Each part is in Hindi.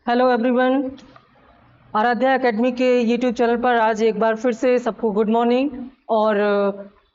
हेलो एवरीवन, आराध्या एकेडमी के यूट्यूब चैनल पर आज एक बार फिर से सबको गुड मॉर्निंग। और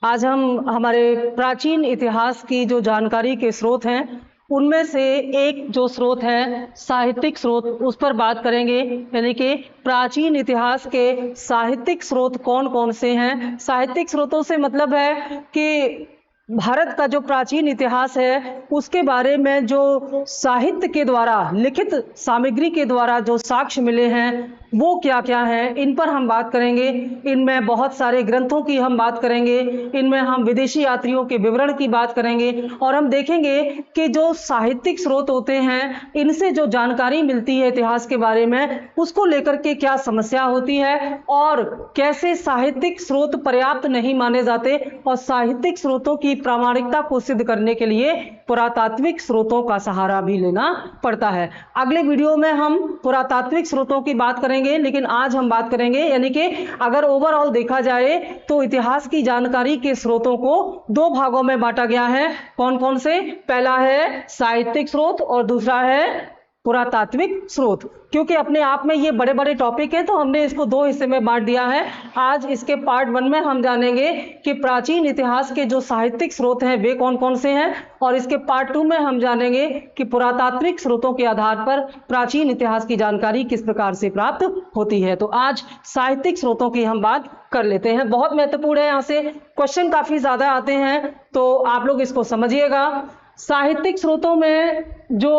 आज हम हमारे प्राचीन इतिहास की जो जानकारी के स्रोत हैं उनमें से एक जो स्रोत है साहित्यिक स्रोत, उस पर बात करेंगे। यानी कि प्राचीन इतिहास के साहित्यिक स्रोत कौन कौन से हैं। साहित्यिक स्रोतों से मतलब है कि भारत का जो प्राचीन इतिहास है उसके बारे में जो साहित्य के द्वारा, लिखित सामग्री के द्वारा जो साक्ष्य मिले हैं वो क्या क्या हैं, इन पर हम बात करेंगे। इनमें बहुत सारे ग्रंथों की हम बात करेंगे, इनमें हम विदेशी यात्रियों के विवरण की बात करेंगे और हम देखेंगे कि जो साहित्यिक स्रोत होते हैं इनसे जो जानकारी मिलती है इतिहास के बारे में उसको लेकर के क्या समस्या होती है और कैसे साहित्यिक स्रोत पर्याप्त नहीं माने जाते और साहित्यिक स्रोतों की प्रामाणिकता को सिद्ध करने के लिए पुरातात्विक स्रोतों का सहारा भी लेना पड़ता है। अगले वीडियो में हम पुरातात्विक स्रोतों की बात करेंगे, लेकिन आज हम बात करेंगे यानी कि अगर ओवरऑल देखा जाए तो इतिहास की जानकारी के स्रोतों को दो भागों में बांटा गया है। कौन कौन से? पहला है साहित्यिक स्रोत और दूसरा है पुरातात्विक स्रोत। क्योंकि अपने आप में ये बड़े बड़े टॉपिक हैं तो हमने इसको दो हिस्से में बांट दिया है। आज इसके पार्ट 1 में हम जानेंगे कि प्राचीन इतिहास के जो साहित्यिक स्रोत हैं वे कौन कौन से हैं और इसके पार्ट 2 में हम जानेंगे कि पुरातात्विक स्रोतों के आधार पर प्राचीन इतिहास की जानकारी किस प्रकार से प्राप्त होती है। तो आज साहित्यिक स्रोतों की हम बात कर लेते हैं। बहुत महत्वपूर्ण है, यहाँ से क्वेश्चन काफी ज्यादा आते हैं तो आप लोग इसको समझिएगा। साहित्यिक स्रोतों में जो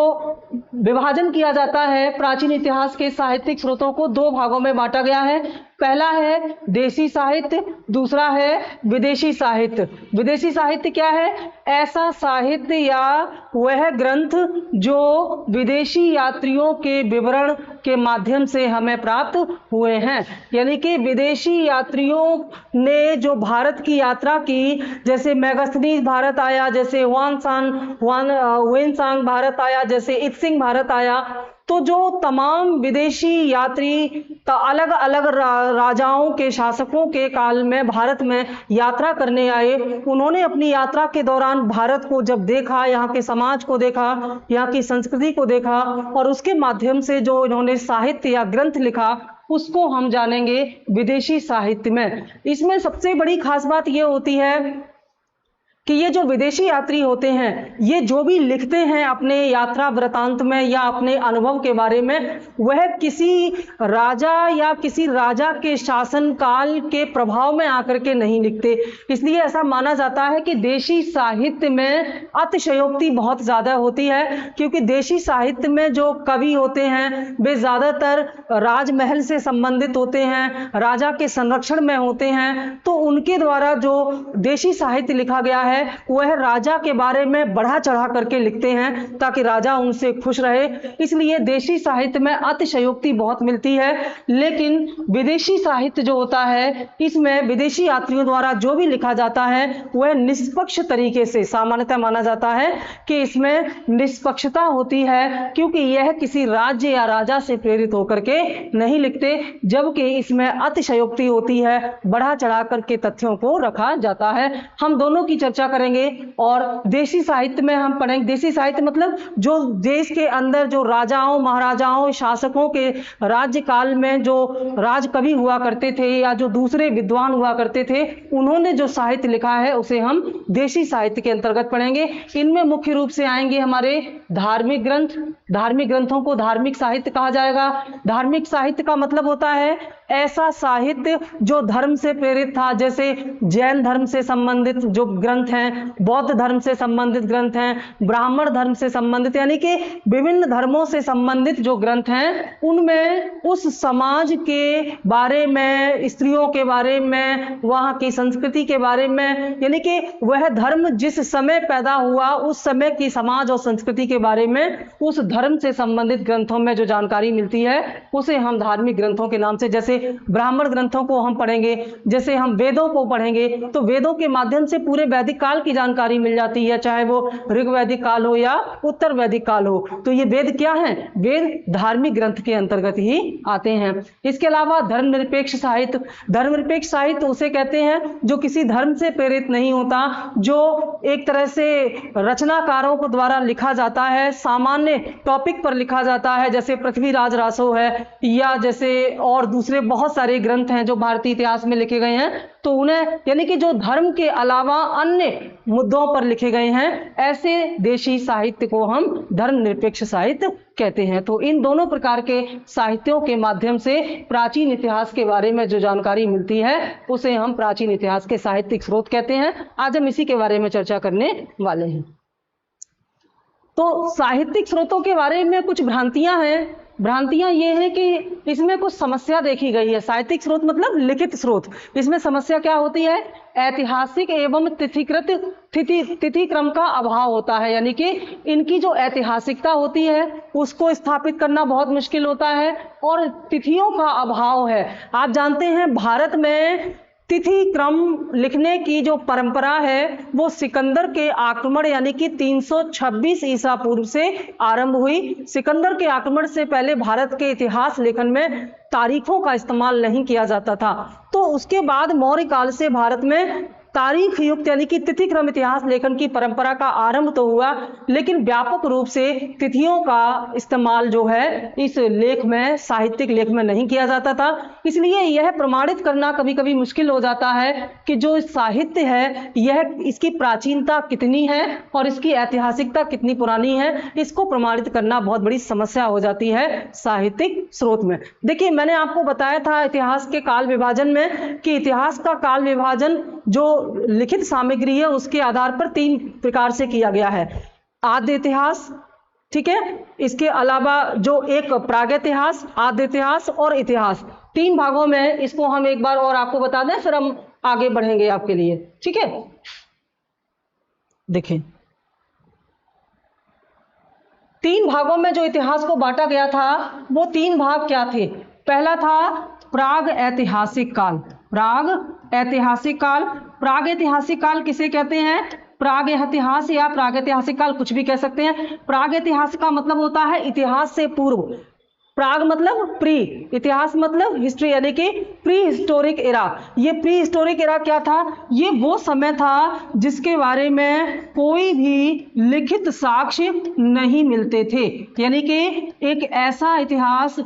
विभाजन किया जाता है, प्राचीन इतिहास के साहित्यिक स्रोतों को दो भागों में बांटा गया है। पहला है देशी साहित्य, दूसरा है विदेशी साहित्य। विदेशी साहित्य क्या है? ऐसा साहित्य या वह ग्रंथ जो विदेशी यात्रियों के विवरण के माध्यम से हमें प्राप्त हुए हैं। यानी कि विदेशी यात्रियों ने जो भारत की यात्रा की, जैसे मैगस्थनीज भारत आया, जैसे वेनसांग भारत आया, जैसे इत्सिंग भारत आया, तो जो तमाम विदेशी यात्री अलग अलग राजाओं के, शासकों के काल में भारत में यात्रा करने आए, उन्होंने अपनी यात्रा के दौरान भारत को जब देखा, यहाँ के समाज को देखा, यहाँ की संस्कृति को देखा और उसके माध्यम से जो इन्होंने साहित्य या ग्रंथ लिखा उसको हम जानेंगे विदेशी साहित्य में। इसमें सबसे बड़ी खास बात यह होती है कि ये जो विदेशी यात्री होते हैं ये जो भी लिखते हैं अपने यात्रा वृतांत में या अपने अनुभव के बारे में, वह किसी राजा या किसी राजा के शासन काल के प्रभाव में आकर के नहीं लिखते। इसलिए ऐसा माना जाता है कि देशी साहित्य में अतिशयोक्ति बहुत ज्यादा होती है, क्योंकि देशी साहित्य में जो कवि होते हैं वे ज्यादातर राजमहल से संबंधित होते हैं, राजा के संरक्षण में होते हैं, तो उनके द्वारा जो देशी साहित्य लिखा गया है वह राजा के बारे में बढ़ा चढ़ा करके लिखते हैं ताकि राजा उनसे खुश रहे। इसलिए देशी साहित्य में अतिशयोक्ति बहुत मिलती है। लेकिन विदेशी साहित्य जो होता है इसमें विदेशी यात्रियों द्वारा जो भी लिखा जाता है वह निष्पक्ष तरीके से, सामान्यतः माना जाता है कि इसमें निष्पक्षता होती है, क्योंकि यह किसी राज्य या राजा से प्रेरित होकर के नहीं लिखते, जबकि इसमें अतिशयोक्ति होती है, बढ़ा चढ़ा करके तथ्यों को रखा जाता है। हम दोनों की चर्चा करेंगे और देशी साहित्य में हम पढ़ेंगे। देशी साहित्य मतलब जो देश के अंदर जो राजाओं, महाराजाओं, शासकों के राज्य काल में जो राज कवि हुआ करते थे या जो दूसरे विद्वान हुआ करते थे, उन्होंने जो साहित्य लिखा है उसे हम देशी साहित्य के अंतर्गत पढ़ेंगे। इनमें मुख्य रूप से आएंगे हमारे धार्मिक ग्रंथ। धार्मिक ग्रंथों को धार्मिक साहित्य कहा जाएगा। धार्मिक साहित्य का मतलब होता है ऐसा साहित्य जो धर्म से प्रेरित था, जैसे जैन धर्म से संबंधित जो ग्रंथ हैं, बौद्ध धर्म से संबंधित ग्रंथ हैं, ब्राह्मण धर्म से संबंधित, यानी कि विभिन्न धर्मों से संबंधित जो ग्रंथ हैं उनमें उस समाज के बारे में, स्त्रियों के बारे में, वहाँ की संस्कृति के बारे में, यानी कि वह धर्म जिस समय पैदा हुआ उस समय की समाज और संस्कृति के बारे में उस धर्म से संबंधित ग्रंथों में जो जानकारी मिलती है उसे हम धार्मिक ग्रंथों के नाम से, जैसे ब्राह्मण ग्रंथों को हम पढ़ेंगे, जैसे हम वेदों को पढ़ेंगे, तो वेदों के माध्यम से पूरे वैदिक काल की जानकारी मिल जाती है, चाहे वो ऋग वैदिक काल हो या उत्तर वैदिक काल हो। तो ये वेद क्या है? वेद धार्मिक ग्रंथ के अंतर्गत ही आते हैं। इसके अलावा धर्मनिरपेक्ष साहित्य, धर्मनिरपेक्ष साहित्य उसे कहते हैं जो किसी धर्म से प्रेरित नहीं होता, जो एक तरह से रचनाकारों को द्वारा लिखा जाता है, सामान्य टॉपिक पर लिखा जाता है, जैसे पृथ्वीराज रासो है या जैसे और दूसरे बहुत सारे ग्रंथ हैं जो भारतीय इतिहास में लिखे गए हैं। तो उन्हें यानी कि जो धर्म के अलावा अन्य मुद्दों पर लिखे गए हैं, ऐसे देशी साहित्य को हम धर्मनिरपेक्ष साहित्य कहते हैं। तो इन दोनों प्रकार के साहित्यों के माध्यम से प्राचीन इतिहास के बारे में जो जानकारी मिलती है उसे हम प्राचीन इतिहास के साहित्यिक स्रोत कहते हैं। आज हम इसी के बारे में चर्चा करने वाले हैं। तो साहित्यिक स्रोतों के बारे में कुछ भ्रांतियां हैं। भ्रांतियां ये है कि इसमें कुछ समस्या देखी गई है। साहित्यिक स्रोत मतलब लिखित स्रोत, इसमें समस्या क्या होती है? ऐतिहासिक एवं तिथिकृत तिथि क्रम का अभाव होता है, यानी कि इनकी जो ऐतिहासिकता होती है उसको स्थापित करना बहुत मुश्किल होता है और तिथियों का अभाव है। आप जानते हैं भारत में तिथि क्रम लिखने की जो परंपरा है वो सिकंदर के आक्रमण यानी कि 326 ईसा पूर्व से आरंभ हुई। सिकंदर के आक्रमण से पहले भारत के इतिहास लेखन में तारीखों का इस्तेमाल नहीं किया जाता था। तो उसके बाद मौर्य काल से भारत में तारीख युक्त यानी कि तिथि क्रम इतिहास लेखन की परंपरा का आरंभ तो हुआ, लेकिन व्यापक रूप से तिथियों का इस्तेमाल जो है इस लेख में, साहित्यिक लेख में नहीं किया जाता था। इसलिए यह प्रमाणित करना कभी कभी मुश्किल हो जाता है कि जो साहित्य है यह इसकी प्राचीनता कितनी है और इसकी ऐतिहासिकता कितनी पुरानी है, इसको प्रमाणित करना बहुत बड़ी समस्या हो जाती है साहित्यिक स्रोत में। देखिए, मैंने आपको बताया था इतिहास के काल विभाजन में कि इतिहास का काल विभाजन जो लिखित सामग्री है उसके आधार पर 3 प्रकार से किया गया है। आद्य इतिहास, ठीक है, इसके अलावा जो एक प्रागैतिहास, आद्य इतिहास और इतिहास, 3 भागों में इसको हम एक बार और आपको बता दें, फिर हम आगे बढ़ेंगे आपके लिए। ठीक है, देखिए 3 भागों में जो इतिहास को बांटा गया था वो 3 भाग क्या थे? पहला था प्राग ऐतिहासिक काल। प्राग ऐतिहासिक काल, प्राग ऐतिहासिक काल किसे कहते हैं? प्राग इतिहास या प्रागैतिहासिक काल कुछ भी कह सकते हैं। प्राग इतिहास का मतलब होता है इतिहास से पूर्व। प्राग मतलब प्री, इतिहास मतलब हिस्ट्री, यानी कि प्री हिस्टोरिक एरा। ये प्री हिस्टोरिक एरा क्या था? ये वो समय था जिसके बारे में कोई भी लिखित साक्ष्य नहीं मिलते थे, यानी कि एक ऐसा इतिहास,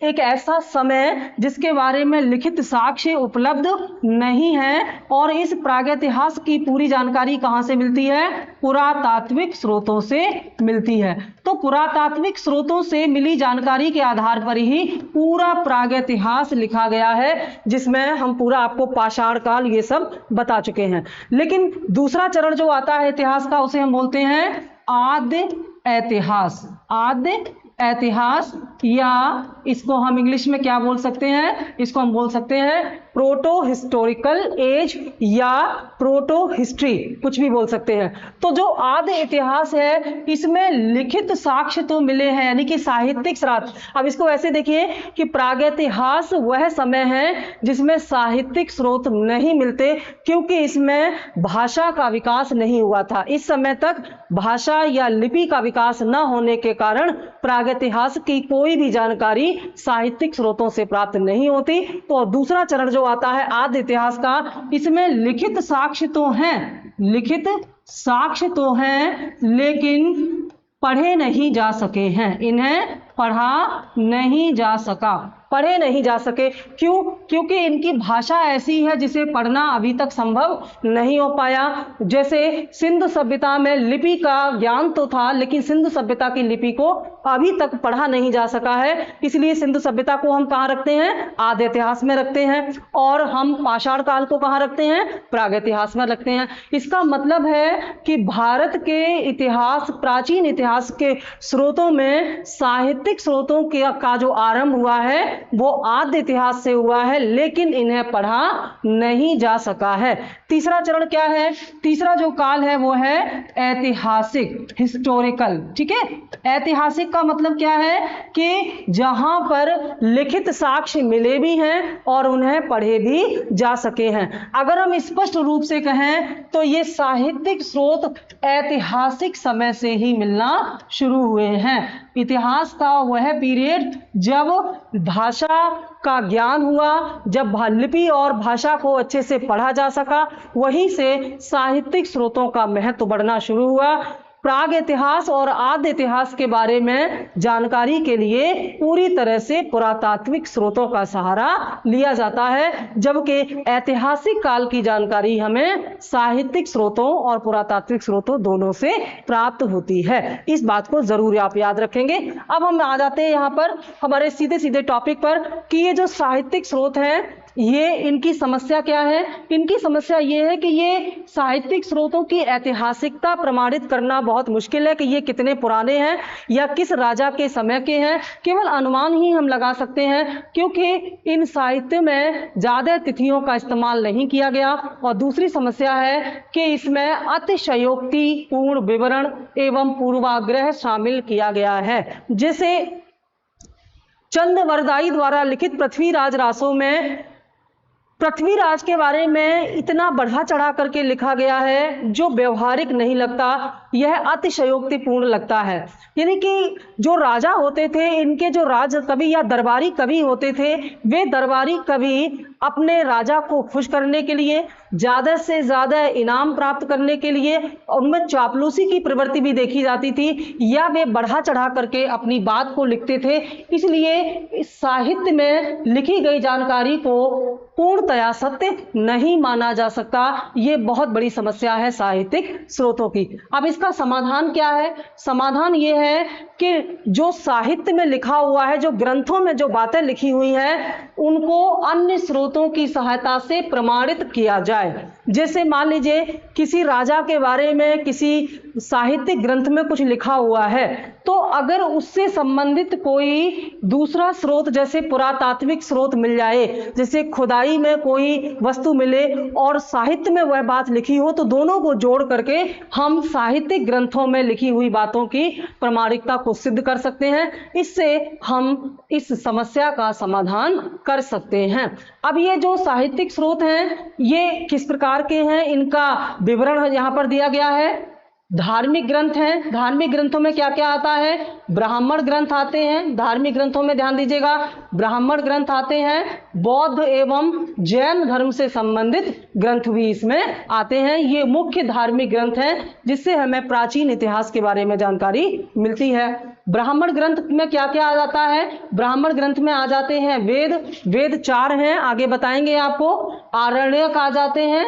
एक ऐसा समय जिसके बारे में लिखित साक्ष्य उपलब्ध नहीं है। और इस प्रागैतिहास की पूरी जानकारी कहाँ से मिलती है? पुरातात्विक स्रोतों से मिलती है। तो पुरातात्विक स्रोतों से मिली जानकारी के आधार पर ही पूरा प्रागैतिहास लिखा गया है, जिसमें हम पूरा आपको पाषाण काल ये सब बता चुके हैं। लेकिन दूसरा चरण जो आता है इतिहास का उसे हम बोलते हैं आद्य ऐतिहास। आद्य ऐतिहास, या इसको हम इंग्लिश में क्या बोल सकते हैं? इसको हम बोल सकते हैं प्रोटो हिस्टोरिकल एज या प्रोटो हिस्ट्री, कुछ भी बोल सकते हैं। तो जो आद्य इतिहास है इसमें लिखित साक्ष्य तो मिले हैं, यानी कि साहित्यिक स्रोत। अब इसको ऐसे देखिए कि प्रागैतिहास वह समय है जिसमें साहित्यिक स्रोत नहीं मिलते, क्योंकि इसमें भाषा का विकास नहीं हुआ था। इस समय तक भाषा या लिपि का विकास न होने के कारण प्रागैतिहास की कोई भी जानकारी साहित्यिक स्रोतों से प्राप्त नहीं होती। तो दूसरा चरण जो आता है आद्य इतिहास का, इसमें लिखित साक्ष्य तो हैं, लिखित साक्ष्य तो हैं, लेकिन पढ़े नहीं जा सके हैं, इन्हें पढ़ा नहीं जा सका, पढ़े नहीं जा सके। क्यों? क्योंकि इनकी भाषा ऐसी है जिसे पढ़ना अभी तक संभव नहीं हो पाया। जैसे सिंधु सभ्यता में लिपि का ज्ञान तो था, लेकिन सिंधु सभ्यता की लिपि को अभी तक पढ़ा नहीं जा सका है। इसलिए सिंधु सभ्यता को हम कहाँ रखते हैं? आद्य इतिहास में रखते हैं। और हम पाषाण काल को कहाँ रखते हैं? प्रागैतिहास में रखते हैं। इसका मतलब है कि भारत के इतिहास, प्राचीन इतिहास के स्रोतों में साहित्य साहित्यिक स्रोतों का जो आरंभ हुआ है वो आद्य इतिहास से हुआ है, लेकिन इन्हें पढ़ा नहीं जा सका है। तीसरा चरण क्या है? तीसरा जो काल है वो है ऐतिहासिक, हिस्टोरिकल। ठीक है, ऐतिहासिक का मतलब क्या है कि जहां पर लिखित साक्ष्य मिले भी हैं और उन्हें पढ़े भी जा सके हैं। अगर हम स्पष्ट रूप से कहें तो ये साहित्यिक स्रोत ऐतिहासिक समय से ही मिलना शुरू हुए हैं। इतिहास का वह पीरियड जब भाषा का ज्ञान हुआ, जब लिपि और भाषा को अच्छे से पढ़ा जा सका, वहीं से साहित्यिक स्रोतों का महत्व बढ़ना शुरू हुआ। प्राग इतिहास और आद्य इतिहास के बारे में जानकारी के लिए पूरी तरह से पुरातात्विक स्रोतों का सहारा लिया जाता है, जबकि ऐतिहासिक काल की जानकारी हमें साहित्यिक स्रोतों और पुरातात्विक स्रोतों दोनों से प्राप्त होती है। इस बात को जरूर आप याद रखेंगे। अब हम आ जाते हैं यहाँ पर हमारे सीधे सीधे टॉपिक पर कि ये जो साहित्यिक स्रोत हैं, ये इनकी समस्या क्या है? इनकी समस्या ये है कि ये साहित्यिक स्रोतों की ऐतिहासिकता प्रमाणित करना बहुत मुश्किल है कि ये कितने पुराने हैं या किस राजा के समय के हैं। केवल अनुमान ही हम लगा सकते हैं, क्योंकि इन साहित्य में ज़्यादा तिथियों का इस्तेमाल नहीं किया गया। और दूसरी समस्या है कि इसमें अतिशयोक्तिपूर्ण विवरण एवं पूर्वाग्रह शामिल किया गया है। जैसे चंद्रवरदाई द्वारा लिखित पृथ्वीराज रासों में पृथ्वीराज के बारे में इतना बढ़ा चढ़ा करके लिखा गया है जो व्यवहारिक नहीं लगता, यह अतिशयोक्तिपूर्ण लगता है। यानी कि जो राजा होते थे, इनके जो राज कवि या दरबारी कवि होते थे, वे दरबारी कवि अपने राजा को खुश करने के लिए, ज़्यादा से ज़्यादा इनाम प्राप्त करने के लिए, उनमें चापलूसी की प्रवृत्ति भी देखी जाती थी, या वे बढ़ा चढ़ा करके अपनी बात को लिखते थे। इसलिए इस साहित्य में लिखी गई जानकारी को पूर्णतया सत्य नहीं माना जा सकता। ये बहुत बड़ी समस्या है साहित्यिक स्रोतों की। अब इसका समाधान क्या है? समाधान ये है कि जो साहित्य में लिखा हुआ है, जो ग्रंथों में जो बातें लिखी हुई हैं, उनको अन्य स्रोतों की सहायता से प्रमाणित किया जाए। जैसे मान लीजिए किसी राजा के बारे में किसी साहित्यिक ग्रंथ में कुछ लिखा हुआ है, तो अगर उससे संबंधित कोई दूसरा स्रोत जैसे पुरातात्विक स्रोत मिल जाए, जैसे खुदाई में कोई वस्तु मिले और साहित्य में वह बात लिखी हो, तो दोनों को जोड़ करके हम साहित्यिक ग्रंथों में लिखी हुई बातों की प्रामाणिकता को सिद्ध कर सकते हैं। इससे हम इस समस्या का समाधान कर सकते हैं। अब ये जो साहित्यिक स्रोत हैं, ये किस प्रकार के हैं, इनका विवरण यहाँ पर दिया गया है। धार्मिक ग्रंथ हैं। धार्मिक ग्रंथों में क्या क्या आता है? ब्राह्मण ग्रंथ आते हैं। धार्मिक ग्रंथों में ध्यान दीजिएगा, ब्राह्मण ग्रंथ आते हैं। बौद्ध एवं जैन धर्म से संबंधित ग्रंथ भी इसमें आते हैं। ये मुख्य धार्मिक ग्रंथ हैं जिससे हमें प्राचीन इतिहास के बारे में जानकारी मिलती है। ब्राह्मण ग्रंथ में क्या क्या आ जाता है? ब्राह्मण ग्रंथ में आ जाते हैं वेद। वेद 4 हैं, आगे बताएंगे आपको। आरण्यक आ जाते हैं,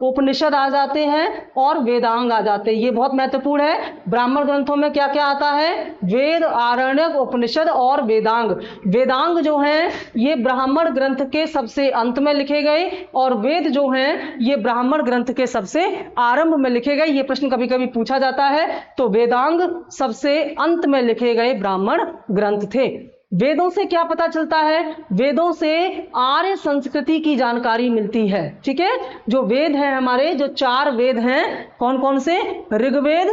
उपनिषद आ जाते हैं और वेदांग आ जाते हैं। ये बहुत महत्वपूर्ण है। ब्राह्मण ग्रंथों में क्या क्या आता है? वेद, आरण्यक, उपनिषद और वेदांग। वेदांग जो हैं ये ब्राह्मण ग्रंथ के सबसे अंत में लिखे गए, और वेद जो हैं ये ब्राह्मण ग्रंथ के सबसे आरंभ में लिखे गए। ये प्रश्न कभी कभी पूछा जाता है। तो वेदांग सबसे अंत में लिखे गए ब्राह्मण ग्रंथ थे। वेदों से क्या पता चलता है? वेदों से आर्य संस्कृति की जानकारी मिलती है। ठीक है, जो वेद हैं हमारे, जो 4 वेद हैं, कौन कौन से? ऋग्वेद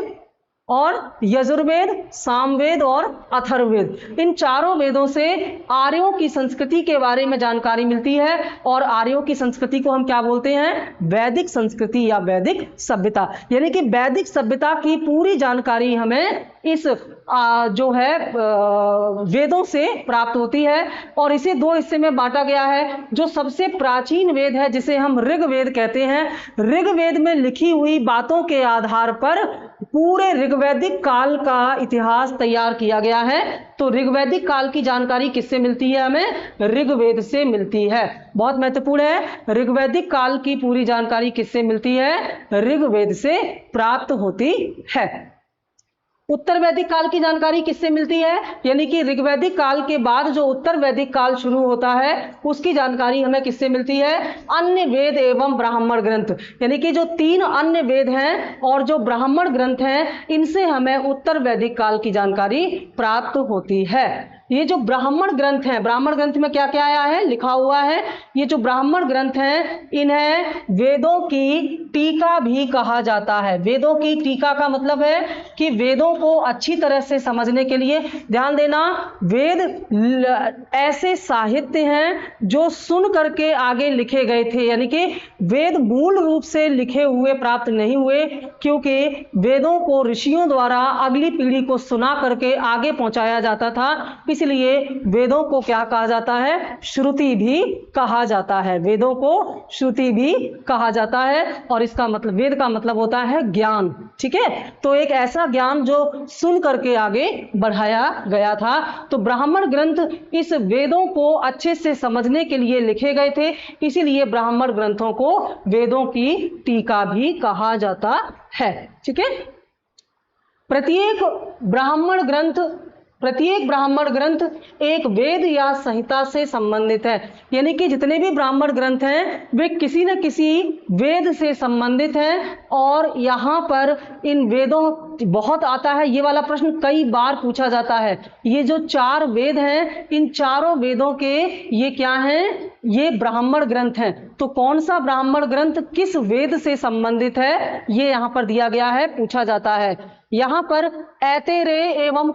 और यजुर्वेद, सामवेद और अथर्ववेद। इन चारों वेदों से आर्यों की संस्कृति के बारे में जानकारी मिलती है। और आर्यों की संस्कृति को हम क्या बोलते हैं? वैदिक संस्कृति या वैदिक सभ्यता। यानी कि वैदिक सभ्यता की पूरी जानकारी हमें इस जो है वेदों से प्राप्त होती है। और इसे 2 हिस्से में बांटा गया है। जो सबसे प्राचीन वेद है, जिसे हम ऋग्वेद कहते हैं, ऋग्वेद में लिखी हुई बातों के आधार पर पूरे ऋग्वैदिक काल का इतिहास तैयार किया गया है। तो ऋग्वैदिक काल की जानकारी किससे मिलती है? हमें ऋग्वेद से मिलती है। बहुत महत्वपूर्ण है। ऋग्वैदिक काल की पूरी जानकारी किससे मिलती है? ऋग्वेद से प्राप्त होती है। उत्तर वैदिक काल की जानकारी किससे मिलती है? यानी कि ऋग्वैदिक काल के बाद जो उत्तर वैदिक काल शुरू होता है उसकी जानकारी हमें किससे मिलती है? अन्य वेद एवं ब्राह्मण ग्रंथ, यानी कि जो 3 अन्य वेद हैं और जो ब्राह्मण ग्रंथ हैं, इनसे हमें उत्तर वैदिक काल की जानकारी प्राप्त होती है। ये जो ब्राह्मण ग्रंथ हैं, ब्राह्मण ग्रंथ में क्या क्या आया है, लिखा हुआ है। ये जो ब्राह्मण ग्रंथ हैं इन्हें वेदों की टीका भी कहा जाता है। वेदों की टीका का मतलब है कि वेदों को अच्छी तरह से समझने के लिए, ध्यान देना, वेद ऐसे साहित्य हैं जो सुन करके आगे लिखे गए थे, यानी कि वेद मूल रूप से लिखे हुए प्राप्त नहीं हुए, क्योंकि वेदों को ऋषियों द्वारा अगली पीढ़ी को सुना करके आगे पहुंचाया जाता था। इसलिए वेदों को क्या कहा जाता है? श्रुति भी कहा जाता है। वेदों को श्रुति भी कहा जाता है और इसका मतलब, वेद का मतलब होता है ज्ञान, ठीक है। तो एक ऐसा ज्ञान जो सुन करके आगे बढ़ाया गया था। तो ब्राह्मण ग्रंथ इस वेदों को अच्छे से समझने के लिए लिखे गए थे, इसीलिए ब्राह्मण ग्रंथों को वेदों की टीका भी कहा जाता है, ठीक है। प्रत्येक ब्राह्मण ग्रंथ एक वेद या संहिता से संबंधित है, यानी कि जितने भी ब्राह्मण ग्रंथ हैं वे किसी न किसी वेद से संबंधित हैं। और यहाँ पर इन वेदों बहुत आता है, ये वाला प्रश्न कई बार पूछा जाता है। ये जो 4 वेद हैं, इन चारों वेदों के ये क्या हैं? ये ब्राह्मण ग्रंथ हैं। तो कौन सा ब्राह्मण ग्रंथ किस वेद से संबंधित है, ये यहाँ पर दिया गया है, पूछा जाता है। यहाँ पर ऐतेरेय एवं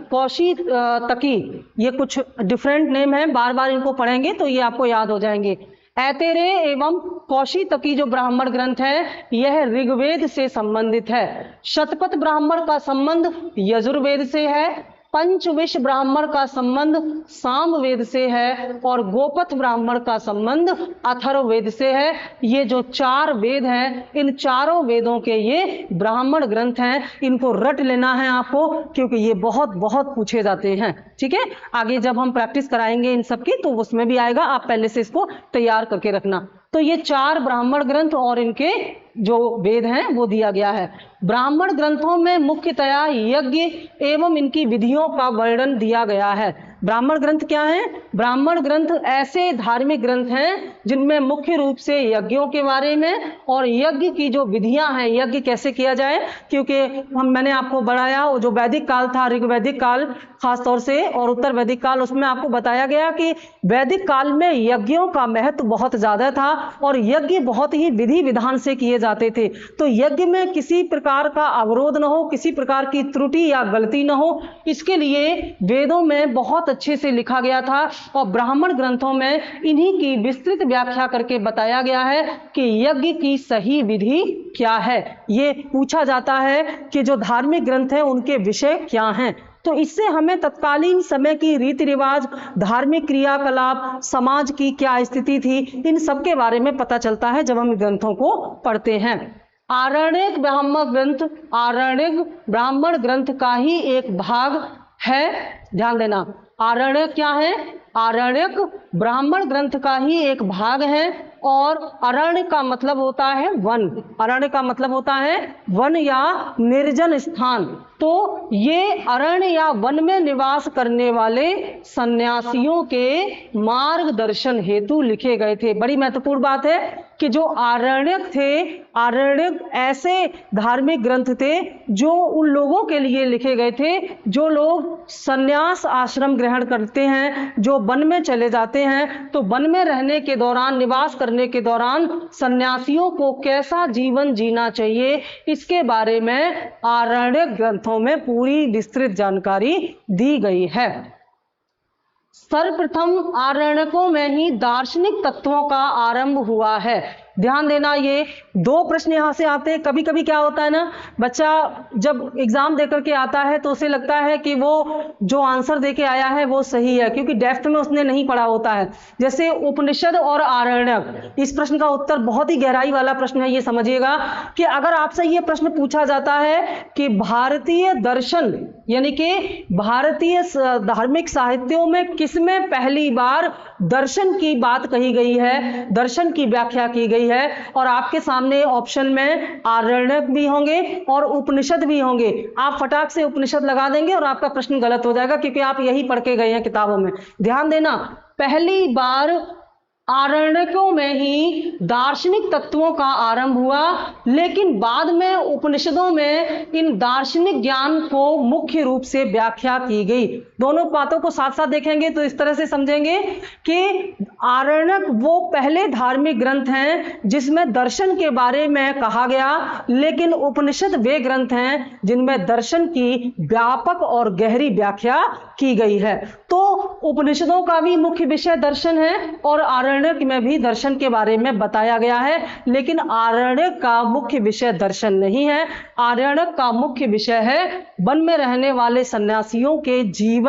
कौशितकी, ये कुछ डिफरेंट नेम है, बार बार इनको पढ़ेंगे तो ये आपको याद हो जाएंगे। ऐतेरेय एवं कौशितकी जो ब्राह्मण ग्रंथ है यह ऋग्वेद से संबंधित है। शतपथ ब्राह्मण का संबंध यजुर्वेद से है। पंचविश ब्राह्मण का संबंध सामवेद से है और गोपथ ब्राह्मण का संबंध अथर्ववेद से है। ये जो 4 वेद हैं, इन चारों वेदों के ये ब्राह्मण ग्रंथ हैं। इनको रट लेना है आपको, क्योंकि ये बहुत बहुत पूछे जाते हैं, ठीक है। आगे जब हम प्रैक्टिस कराएंगे इन सब की तो उसमें भी आएगा, आप पहले से इसको तैयार करके रखना। तो ये 4 ब्राह्मण ग्रंथ और इनके जो वेद हैं वो दिया गया है। ब्राह्मण ग्रंथों में मुख्यतया यज्ञ एवं इनकी विधियों का वर्णन दिया गया है। ब्राह्मण ग्रंथ क्या हैं? ब्राह्मण ग्रंथ ऐसे धार्मिक ग्रंथ हैं जिनमें मुख्य रूप से यज्ञों के बारे में और यज्ञ की जो विधियां हैं, यज्ञ कैसे किया जाए, क्योंकि मैंने आपको बढ़ाया जो वैदिक काल था, ऋग्वैदिक काल खासतौर से और उत्तर वैदिक काल, उसमें आपको बताया गया कि वैदिक काल में यज्ञों का महत्व बहुत ज्यादा था और यज्ञ बहुत ही विधि विधान से किए जाते थे। तो यज्ञ में किसी प्रकार का अवरोध न हो, किसी प्रकार की त्रुटि या गलती न हो, इसके लिए वेदों में बहुत अच्छे से लिखा गया था और ब्राह्मण ग्रंथों में इन्हीं की विस्तृत व्याख्या करके बताया गया है कि यज्ञ की सही विधि क्या है। ये पूछा जाता है कि जो धार्मिक ग्रंथ हैं उनके विषय क्या हैं। तो इससे हमें तत्कालीन समय की रीति रिवाज, धार्मिक क्रियाकलाप, समाज की क्या स्थिति थी, इन सब के बारे में पता चलता है जब हम ग्रंथों को पढ़ते हैं। आरण्यक ब्राह्मण ग्रंथ का ही एक भाग है, ध्यान देना। आरण्यक क्या है? आरण्यक ब्राह्मण ग्रंथ का ही एक भाग है और अरण्य का मतलब होता है वन। अरण्य का मतलब होता है वन या निर्जन स्थान। तो ये अरण्य या वन में निवास करने वाले सन्यासियों के मार्गदर्शन हेतु लिखे गए थे। बड़ी महत्वपूर्ण बात है कि जो आरण्यक थे, आरण्यक ऐसे धार्मिक ग्रंथ थे जो उन लोगों के लिए लिखे गए थे जो लोग सन्यास आश्रम ग्रहण करते हैं, जो वन में चले जाते हैं। तो वन में रहने के दौरान, निवास करने के दौरान सन्यासियों को कैसा जीवन जीना चाहिए, इसके बारे में आरण्यक ग्रंथों में पूरी विस्तृत जानकारी दी गई है। सर्वप्रथम आरण्यकों में ही दार्शनिक तत्वों का आरंभ हुआ है। ध्यान देना, ये 2 प्रश्न यहां से आते हैं। कभी कभी क्या होता है ना, बच्चा जब एग्जाम देकर के आता है तो उसे लगता है कि वो जो आंसर देके आया है वो सही है, क्योंकि डेप्थ में उसने नहीं पढ़ा होता है। जैसे उपनिषद और आरण्यक, इस प्रश्न का उत्तर बहुत ही गहराई वाला प्रश्न है। ये समझिएगा कि अगर आपसे ये प्रश्न पूछा जाता है कि भारतीय दर्शन यानी कि भारतीय धार्मिक साहित्यों में किसमें पहली बार दर्शन की बात कही गई है, दर्शन की व्याख्या की गई गई है। और आपके सामने ऑप्शन में आरण्यक भी होंगे और उपनिषद भी होंगे। आप फटाक से उपनिषद लगा देंगे और आपका प्रश्न गलत हो जाएगा, क्योंकि आप यही पढ़ के गए हैं किताबों में। ध्यान देना, पहली बार आरण्यकों में ही दार्शनिक तत्वों का आरंभ हुआ, लेकिन बाद में उपनिषदों में इन दार्शनिक ज्ञान को मुख्य रूप से व्याख्या की गई। दोनों बातों को साथ साथ देखेंगे तो इस तरह से समझेंगे कि आरण्यक वो पहले धार्मिक ग्रंथ हैं जिसमें दर्शन के बारे में कहा गया, लेकिन उपनिषद वे ग्रंथ हैं जिनमें दर्शन की व्यापक और गहरी व्याख्या की गई है। तो उपनिषदों का भी मुख्य विषय दर्शन है और आरण्यक में भी दर्शन के बारे में बताया गया है, लेकिन आरण्यक का मुख्य विषय दर्शन नहीं है। आरण्यक का मुख्य विषय है वन में रहने वाले सन्यासियों के जीवन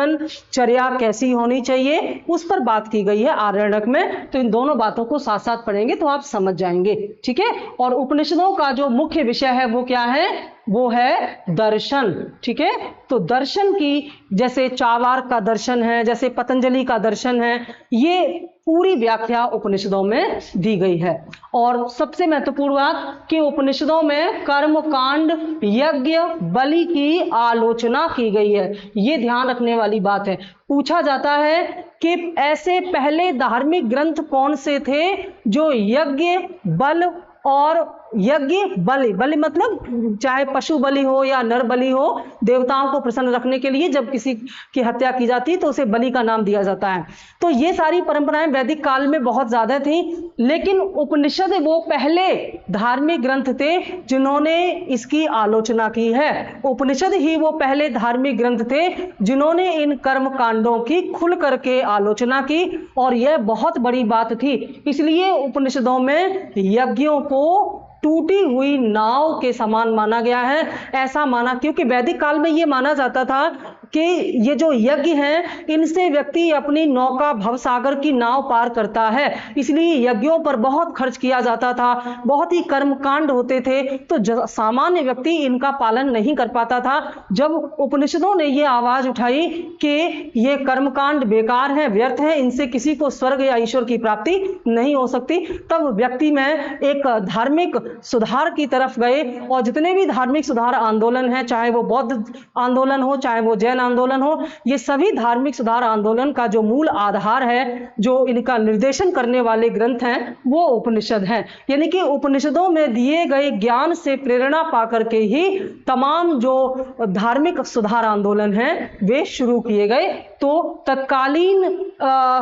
चर्या कैसी होनी चाहिए, उस पर बात की गई है आरण्यक में। तो इन दोनों बातों को साथ साथ पढ़ेंगे तो आप समझ जाएंगे, ठीक है। और उपनिषदों का जो मुख्य विषय है वो क्या है, वो है दर्शन, ठीक है। तो दर्शन की, जैसे चावार का दर्शन है, जैसे पतंजलि का दर्शन है, ये पूरी व्याख्या उपनिषदों में दी गई है। और सबसे महत्वपूर्ण बात कि उपनिषदों में कर्म कांड, यज्ञ, बलि की आलोचना की गई है। ये ध्यान रखने वाली बात है। पूछा जाता है कि ऐसे पहले धार्मिक ग्रंथ कौन से थे जो यज्ञ, बल और यज्ञ बलि, बलि मतलब चाहे पशु बलि हो या नर बलि हो, देवताओं को प्रसन्न रखने के लिए जब किसी की हत्या की जाती तो उसे बलि का नाम दिया जाता है। तो ये सारी परंपराएं वैदिक काल में बहुत ज्यादा थी, लेकिन उपनिषद वो पहले धार्मिक ग्रंथ थे जिन्होंने इसकी आलोचना की है। उपनिषद ही वो पहले धार्मिक ग्रंथ थे जिन्होंने इन कर्म कांडों की खुल करके आलोचना की, और यह बहुत बड़ी बात थी। इसलिए उपनिषदों में यज्ञों को टूटी हुई नाव के समान माना गया है। ऐसा माना क्योंकि वैदिक काल में यह माना जाता था कि ये जो यज्ञ हैं इनसे व्यक्ति अपनी नौका भवसागर की नाव पार करता है, इसलिए यज्ञों पर बहुत खर्च किया जाता था, बहुत ही कर्मकांड होते थे, तो सामान्य व्यक्ति इनका पालन नहीं कर पाता था। जब उपनिषदों ने ये आवाज उठाई कि ये कर्मकांड बेकार हैं, व्यर्थ हैं, इनसे किसी को स्वर्ग या ईश्वर की प्राप्ति नहीं हो सकती, तब व्यक्ति में एक धार्मिक सुधार की तरफ गए। और जितने भी धार्मिक सुधार आंदोलन हैं, चाहे वो बौद्ध आंदोलन हो, चाहे वो जैन आंदोलन हो, ये सभी धार्मिक सुधार आंदोलन का जो मूल आधार है, जो इनका निर्देशन करने वाले ग्रंथ हैं, वो उपनिषद हैं। यानी कि उपनिषदों में दिए गए ज्ञान से प्रेरणा पाकर के ही तमाम जो धार्मिक सुधार आंदोलन हैं वे शुरू किए गए। तो तत्कालीन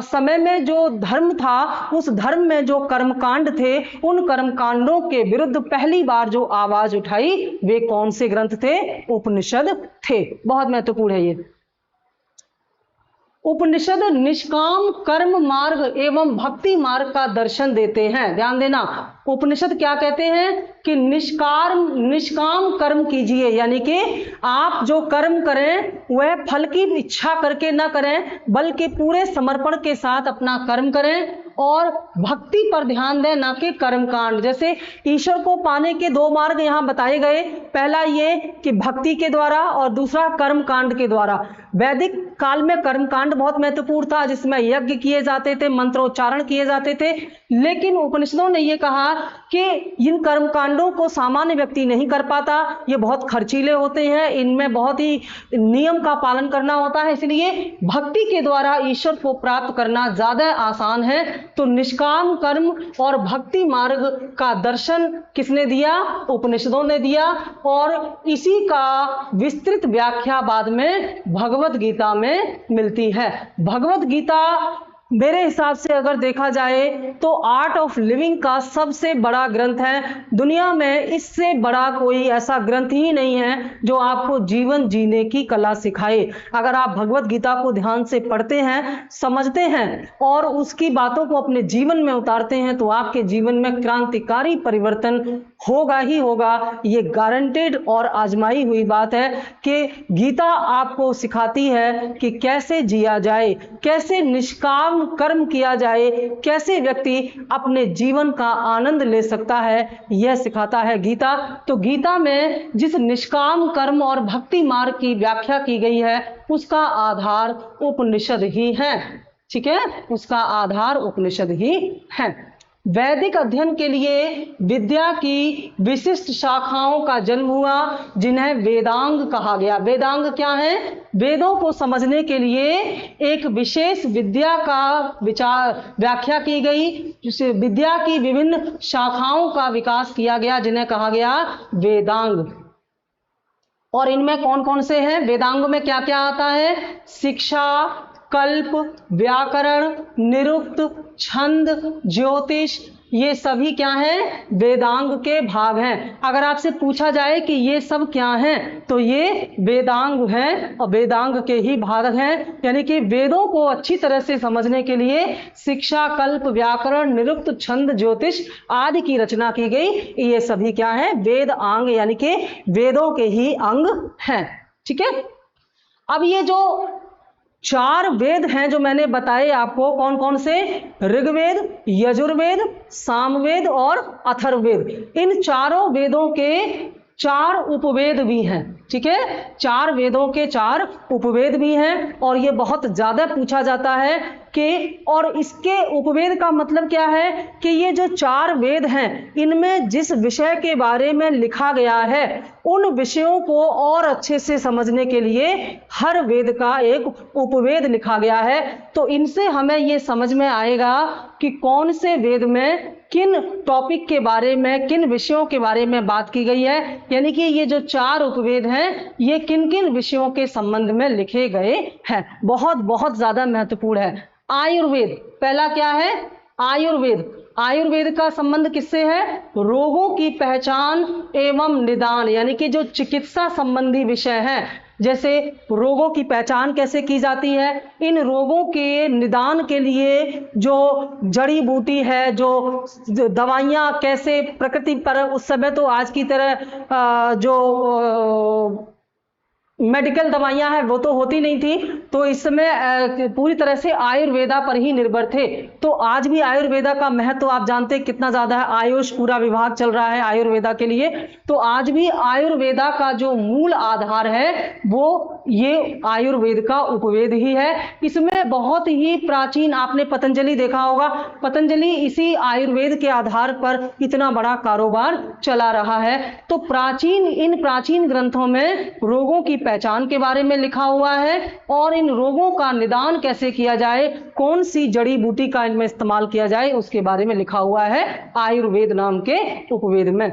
समय में जो धर्म था, उस धर्म में जो कर्मकांड थे, उन कर्मकांडों के विरुद्ध पहली बार जो आवाज उठाई वे कौन से ग्रंथ थे? उपनिषद थे। बहुत महत्वपूर्ण है ये। उपनिषद निष्काम कर्म मार्ग एवं भक्ति मार्ग का दर्शन देते हैं। ध्यान देना, उपनिषद क्या कहते हैं कि निष्काम कर्म कीजिए, यानी कि आप जो कर्म करें वह फल की इच्छा करके ना करें, बल्कि पूरे समर्पण के साथ अपना कर्म करें और भक्ति पर ध्यान दें, ना कि कर्मकांड। जैसे ईश्वर को पाने के दो मार्ग यहाँ बताए गए, पहला ये कि भक्ति के द्वारा और दूसरा कर्मकांड के द्वारा। वैदिक काल में कर्मकांड बहुत महत्वपूर्ण था, जिसमें यज्ञ किए जाते थे, मंत्रोच्चारण किए जाते थे, लेकिन उपनिषदों ने यह कहा कि इन कर्मकांडों को सामान्य व्यक्ति नहीं कर पाता, ये बहुत खर्चीले होते हैं, इनमें बहुत ही नियम का पालन करना होता है, इसलिए भक्ति के द्वारा ईश्वर को प्राप्त करना ज्यादा आसान है। तो निष्काम कर्म और भक्ति मार्ग का दर्शन किसने दिया? उपनिषदों ने दिया। और इसी का विस्तृत व्याख्या बाद में भगवत गीता में मिलती है। भगवत गीता मेरे हिसाब से अगर देखा जाए तो आर्ट ऑफ लिविंग का सबसे बड़ा ग्रंथ है। दुनिया में इससे बड़ा कोई ऐसा ग्रंथ ही नहीं है जो आपको जीवन जीने की कला सिखाए। अगर आप भगवत गीता को ध्यान से पढ़ते हैं, समझते हैं और उसकी बातों को अपने जीवन में उतारते हैं, तो आपके जीवन में क्रांतिकारी परिवर्तन होगा ही होगा। ये गारंटेड और आजमाई हुई बात है कि गीता आपको सिखाती है कि कैसे जिया जाए, कैसे निष्काम कर्म किया जाए, कैसे व्यक्ति अपने जीवन का आनंद ले सकता है, यह सिखाता है गीता। तो गीता में जिस निष्काम कर्म और भक्ति मार्ग की व्याख्या की गई है, उसका आधार उपनिषद ही है। ठीक है, उसका आधार उपनिषद ही है। वैदिक अध्ययन के लिए विद्या की विशिष्ट शाखाओं का जन्म हुआ, जिन्हें वेदांग कहा गया। वेदांग क्या है? वेदों को समझने के लिए एक विशेष विद्या का व्याख्या की गई, जिसे विद्या की विभिन्न शाखाओं का विकास किया गया, जिन्हें कहा गया वेदांग। और इनमें कौन कौन से हैं? वेदांग में क्या क्या आता है? शिक्षा, कल्प, व्याकरण, निरुक्त, छंद, ज्योतिष, ये सभी क्या हैं? वेदांग के भाग हैं। अगर आपसे पूछा जाए कि ये सब क्या हैं, तो ये वेदांग हैं और वेदांग के ही भाग हैं। यानी कि वेदों को अच्छी तरह से समझने के लिए शिक्षा, कल्प, व्याकरण, निरुक्त, छंद, ज्योतिष आदि की रचना की गई। ये सभी क्या हैं? वेद अंग, यानी कि वेदों के ही अंग हैं। ठीक है। अब ये जो 4 वेद हैं जो मैंने बताए आपको, कौन कौन से? ऋग्वेद, यजुर्वेद, सामवेद और अथर्ववेद। इन चारों वेदों के 4 उपवेद भी हैं। ठीक है, 4 वेदों के 4 उपवेद भी हैं। और ये बहुत ज्यादा पूछा जाता है कि, और इसके उपवेद का मतलब क्या है कि ये जो 4 वेद हैं, इनमें जिस विषय के बारे में लिखा गया है, उन विषयों को और अच्छे से समझने के लिए हर वेद का एक उपवेद लिखा गया है। तो इनसे हमें ये समझ में आएगा कि कौन से वेद में किन टॉपिक के बारे में, किन विषयों के बारे में बात की गई है। यानी कि ये जो 4 उपवेद हैं, ये किन किन विषयों के संबंध में लिखे गए हैं। बहुत बहुत ज्यादा महत्वपूर्ण है। आयुर्वेद पहला क्या है? आयुर्वेद। आयुर्वेद का संबंध किससे है? रोगों की पहचान एवं निदान, यानी कि जो चिकित्सा संबंधी विषय हैं, जैसे रोगों की पहचान कैसे की जाती है, इन रोगों के निदान के लिए जो जड़ी बूटी है, जो दवाइयाँ कैसे प्रकृति पर, उस समय तो आज की तरह जो मेडिकल दवाइयां हैं वो तो होती नहीं थी, तो इस समय पूरी तरह से आयुर्वेदा पर ही निर्भर थे। तो आज भी आयुर्वेदा का महत्व तो आप जानते हैं कितना ज्यादा है। आयुष पूरा विभाग चल रहा है आयुर्वेदा के लिए। तो आज भी आयुर्वेदा का जो मूल आधार है वो ये आयुर्वेद का उपवेद ही है। इसमें बहुत ही प्राचीन, आपने पतंजलि देखा होगा, पतंजलि इसी आयुर्वेद के आधार पर इतना बड़ा कारोबार चला रहा है। तो इन प्राचीन ग्रंथों में रोगों की पहचान के बारे में लिखा हुआ है और इन रोगों का निदान कैसे किया जाए, कौन सी जड़ी बूटी का इनमें इस्तेमाल किया जाए, उसके बारे में लिखा हुआ है आयुर्वेद नाम के उपवेद में।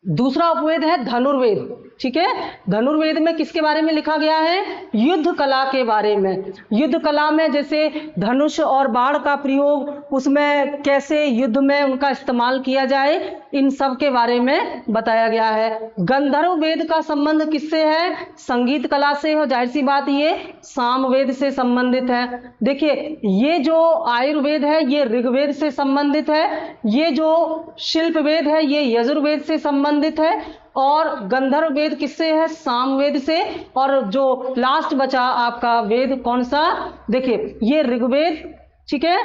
दूसरा उपवेद है धनुर्वेद। ठीक है, धनुर्वेद में किसके बारे में लिखा गया है? युद्ध कला के बारे में। युद्ध कला में जैसे धनुष और बाण का प्रयोग, उसमें कैसे युद्ध में उनका इस्तेमाल किया जाए, इन सब के बारे में बताया गया है। गंधर्व वेद का संबंध किससे है? संगीत कला से हो, जाहिर सी बात ये सामवेद से संबंधित है। देखिए, ये जो आयुर्वेद है ये ऋग्वेद से संबंधित है, ये जो शिल्प वेद है ये यजुर्वेद से संबंधित है, और गंधर्व वेद किससे है? सामवेद से। और जो लास्ट बचा आपका वेद कौन सा? देखिए, ये ऋग्वेद, ठीक है,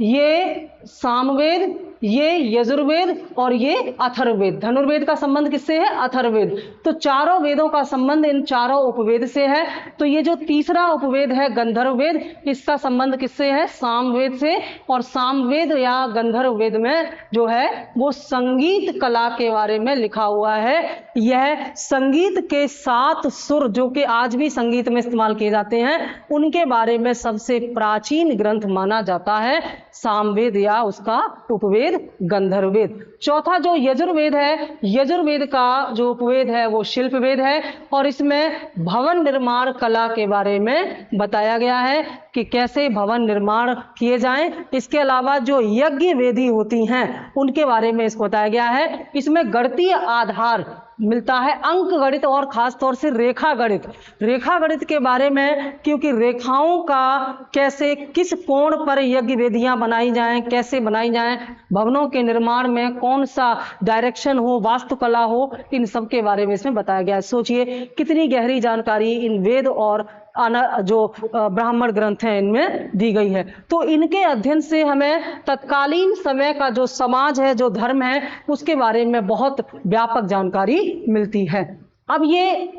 ये सामवेद, ये यजुर्वेद और ये अथर्ववेद। धनुर्वेद का संबंध किससे है? अथर्ववेद। तो चारों वेदों का संबंध इन चारों उपवेद से है। तो ये जो तीसरा उपवेद है गंधर्ववेद, इसका संबंध किससे है? सामवेद से। और सामवेद या गंधर्ववेद में जो है वो संगीत कला के बारे में लिखा हुआ है। यह संगीत के 7 सुर जो कि आज भी संगीत में इस्तेमाल किए जाते हैं, उनके बारे में सबसे प्राचीन ग्रंथ माना जाता है सामवेद या उसका उपवेद गंधर्ववेद। चौथा जो यजुर्वेद है, यजुर्वेद का जो उपवेद है वो शिल्प वेद है, और इसमें भवन निर्माण कला के बारे में बताया गया है कि कैसे भवन निर्माण किए जाएं। इसके अलावा जो यज्ञ वेदी होती हैं उनके बारे में इसको बताया गया है। इसमें गणितीय आधार मिलता है, अंक गणित और खास तौर से रेखा गणित। रेखा गणित के बारे में, क्योंकि रेखाओं का कैसे, किस कोण पर यज्ञ वेदियां बनाई जाएं, कैसे बनाई जाएं, भवनों के निर्माण में कौन सा डायरेक्शन हो, वास्तुकला हो, इन सब के बारे में इसमें बताया गया है। सोचिए कितनी गहरी जानकारी इन वेद और जो ब्राह्मण ग्रंथ हैं इनमें दी गई है। तो इनके अध्ययन से हमें तत्कालीन समय का जो समाज है, जो धर्म है, उसके बारे में बहुत व्यापक जानकारी मिलती है। अब ये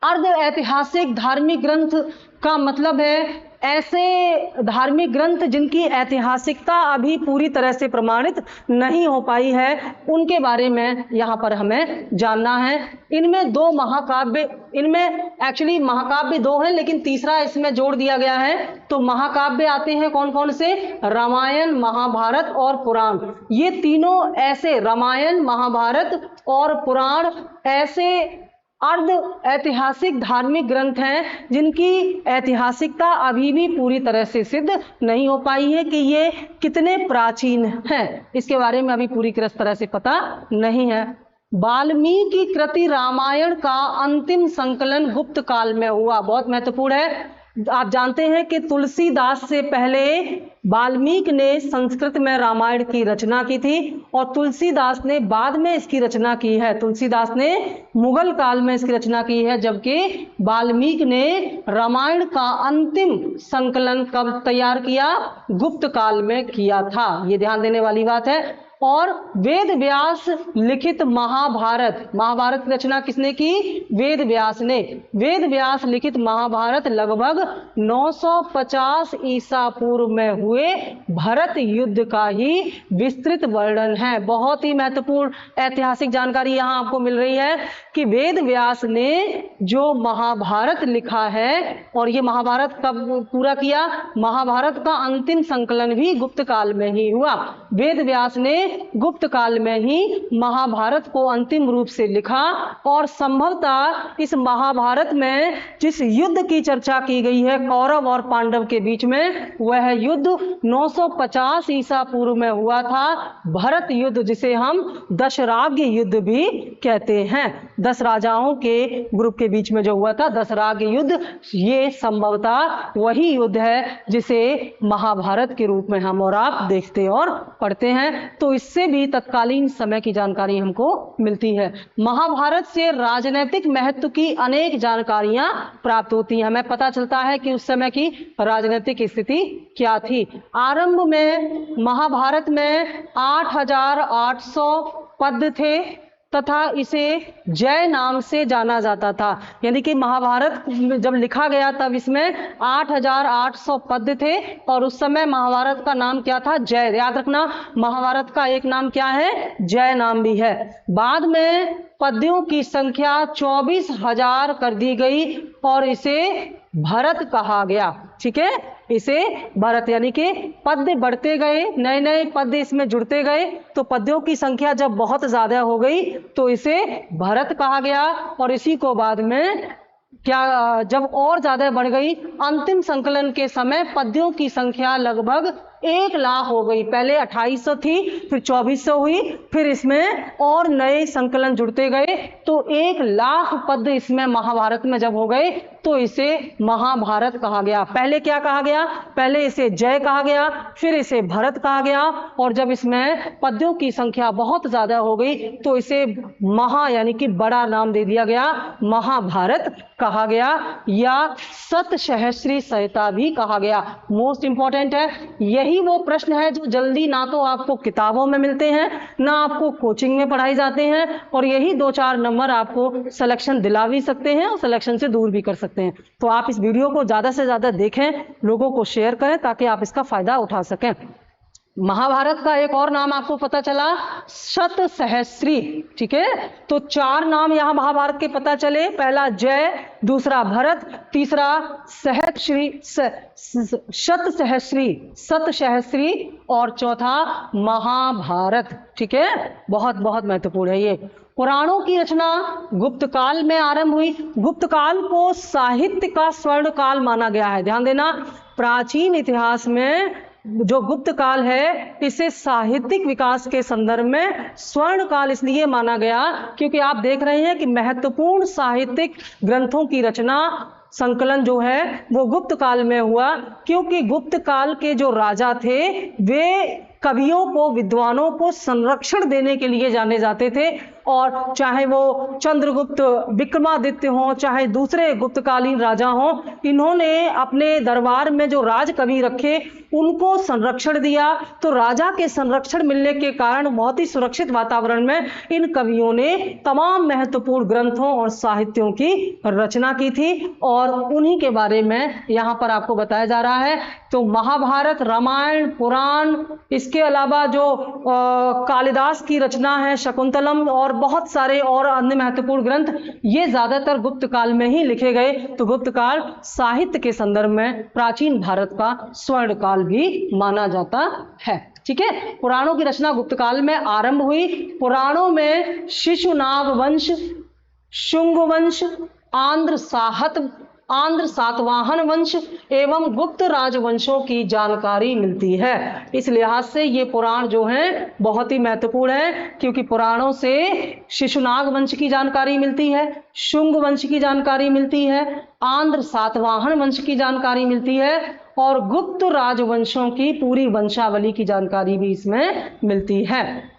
अर्ध ऐतिहासिक धार्मिक ग्रंथ का मतलब है ऐसे धार्मिक ग्रंथ जिनकी ऐतिहासिकता अभी पूरी तरह से प्रमाणित नहीं हो पाई है, उनके बारे में यहाँ पर हमें जानना है। इनमें दो महाकाव्य, इनमें एक्चुअली महाकाव्य दो हैं लेकिन तीसरा इसमें जोड़ दिया गया है। तो महाकाव्य आते हैं कौन कौन से? रामायण, महाभारत और पुराण। ये तीनों ऐसे, रामायण, महाभारत और पुराण, ऐसे अर्ध ऐतिहासिक धार्मिक ग्रंथ हैं जिनकी ऐतिहासिकता अभी भी पूरी तरह से सिद्ध नहीं हो पाई है कि ये कितने प्राचीन हैं, इसके बारे में अभी पूरी तरह से पता नहीं है। वाल्मीकि कृति रामायण का अंतिम संकलन गुप्त काल में हुआ, बहुत महत्वपूर्ण है। आप जानते हैं कि तुलसीदास से पहले वाल्मीकि ने संस्कृत में रामायण की रचना की थी और तुलसीदास ने बाद में इसकी रचना की है। तुलसीदास ने मुगल काल में इसकी रचना की है, जबकि वाल्मीकि ने रामायण का अंतिम संकलन कब तैयार किया? गुप्त काल में किया था, ये ध्यान देने वाली बात है। और वेद व्यास लिखित महाभारत, महाभारत की रचना किसने की? वेद व्यास ने। वेद व्यास लिखित महाभारत लगभग 950 ईसा पूर्व में हुए भरत युद्ध का ही विस्तृत वर्णन है। बहुत ही महत्वपूर्ण ऐतिहासिक जानकारी यहाँ आपको मिल रही है कि वेद व्यास ने जो महाभारत लिखा है, और ये महाभारत कब पूरा किया? महाभारत का अंतिम संकलन भी गुप्त काल में ही हुआ। वेद व्यास ने गुप्त काल में ही महाभारत को अंतिम रूप से लिखा और संभवतः इस महाभारत में जिस युद्ध की चर्चा की गई है कौरव और पांडव के बीच में, वह युद्ध 950 ईसा पूर्व में हुआ था, भरत युद्ध, जिसे हम दशराग्य युद्ध भी कहते हैं। 10 राजाओं के ग्रुप के बीच में जो हुआ था दशराग्य युद्ध, ये संभवतः वही युद्ध है जिसे महाभारत के रूप में हम और आप देखते और पढ़ते हैं। तो इससे भी तत्कालीन समय की जानकारी हमको मिलती है। महाभारत से राजनीतिक महत्व की अनेक जानकारियां प्राप्त होती हैं। हमें पता चलता है कि उस समय की राजनीतिक स्थिति क्या थी। आरंभ में महाभारत में 8800 पद थे तथा इसे जय नाम से जाना जाता था। यानी कि महाभारत जब लिखा गया तब इसमें 8800 पद थे और उस समय महाभारत का नाम क्या था? जय। याद रखना, महाभारत का एक नाम क्या है? जय नाम भी है। बाद में पद्यों की संख्या 24,000 कर दी गई और इसे भरत कहा गया। ठीक है, इसे भरत, यानी कि पद्य बढ़ते गए, नए नए पद्य इसमें जुड़ते गए, तो पद्यों की संख्या जब बहुत ज्यादा हो गई तो इसे भरत कहा गया। और इसी को बाद में क्या, जब और ज्यादा बढ़ गई, अंतिम संकलन के समय पद्यों की संख्या लगभग 1 लाख हो गई। पहले 2800 थी, फिर 2400 हुई, फिर इसमें और नए संकलन जुड़ते गए तो 1 लाख पद इसमें महाभारत में जब हो गए तो इसे महाभारत कहा गया। पहले क्या कहा गया? पहले इसे जय कहा गया, फिर इसे भरत कहा गया, और जब इसमें पद्यों की संख्या बहुत ज्यादा हो गई तो इसे महा, यानी कि बड़ा नाम दे दिया गया, महाभारत कहा गया, या सतसहस्री संहिता भी कहा गया। मोस्ट इंपॉर्टेंट है, यही वो प्रश्न है जो जल्दी ना तो आपको किताबों में मिलते हैं ना आपको कोचिंग में पढ़ाई जाते हैं, और यही 2-4 नंबर आपको सिलेक्शन दिला भी सकते हैं और सिलेक्शन से दूर भी कर सकते हैं। तो आप इस वीडियो को ज्यादा से ज्यादा देखें, लोगों को शेयर करें ताकि आप इसका फायदा उठा सकें। महाभारत का एक और नाम आपको पता चला, शतसहस्री। ठीक है, तो 4 नाम यहां महाभारत के पता चले। पहला जय, दूसरा भरत, तीसरा शतसहस्री और चौथा महाभारत। ठीक है, बहुत बहुत महत्वपूर्ण है ये। पुराणों की रचना गुप्त काल में आरंभ हुई। गुप्त काल को साहित्य का स्वर्ण काल माना गया है। ध्यान देना, प्राचीन इतिहास में जो गुप्त काल है इसे साहित्यिक विकास के संदर्भ में स्वर्ण काल इसलिए माना गया क्योंकि आप देख रहे हैं कि महत्वपूर्ण साहित्यिक ग्रंथों की रचना, संकलन जो है वो गुप्त काल में हुआ, क्योंकि गुप्त काल के जो राजा थे वे कवियों को, विद्वानों को संरक्षण देने के लिए जाने जाते थे, और चाहे वो चंद्रगुप्त, विक्रमादित्य हों, चाहे दूसरे गुप्तकालीन राजा हों, इन्होंने अपने दरबार में जो राज कवि रखे उनको संरक्षण दिया। तो राजा के संरक्षण मिलने के कारण बहुत ही सुरक्षित वातावरण में इन कवियों ने तमाम महत्वपूर्ण ग्रंथों और साहित्यों की रचना की थी और उन्हीं के बारे में यहाँ पर आपको बताया जा रहा है। तो महाभारत, रामायण, पुराण, इसके अलावा जो कालिदास की रचना है शकुंतलम और बहुत सारे और अन्य महत्वपूर्ण ग्रंथ, ये ज्यादातर गुप्त काल में ही लिखे गए। तो गुप्त काल साहित्य के संदर्भ में प्राचीन भारत का स्वर्ण काल भी माना जाता है। ठीक है, पुराणों की रचना गुप्त काल में आरंभ हुई। पुराणों में शिशुनाग वंश, शुंग वंश, आंध्र सातवाहन वंश एवं गुप्त राजवंशों की जानकारी मिलती है। इस लिहाज से ये पुराण जो हैं बहुत ही महत्वपूर्ण है, क्योंकि पुराणों से शिशुनाग वंश की जानकारी मिलती है, शुंग वंश की जानकारी मिलती है, आंध्र सातवाहन वंश की जानकारी मिलती है और गुप्त राजवंशों की पूरी वंशावली की जानकारी भी इसमें मिलती है।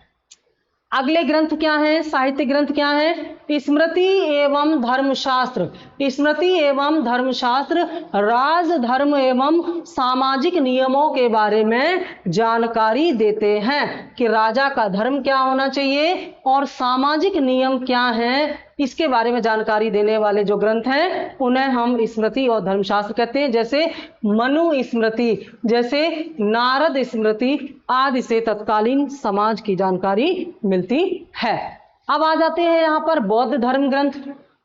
अगले ग्रंथ क्या हैं, साहित्य ग्रंथ क्या हैं? स्मृति एवं धर्मशास्त्र। स्मृति एवं धर्मशास्त्र राज, धर्म एवं सामाजिक नियमों के बारे में जानकारी देते हैं कि राजा का धर्म क्या होना चाहिए और सामाजिक नियम क्या हैं, इसके बारे में जानकारी देने वाले जो ग्रंथ हैं उन्हें हम स्मृति और धर्मशास्त्र कहते हैं। जैसे मनु स्मृति, जैसे नारद स्मृति आदि से तत्कालीन समाज की जानकारी मिलती है। अब आ जाते हैं यहाँ पर बौद्ध धर्म ग्रंथ।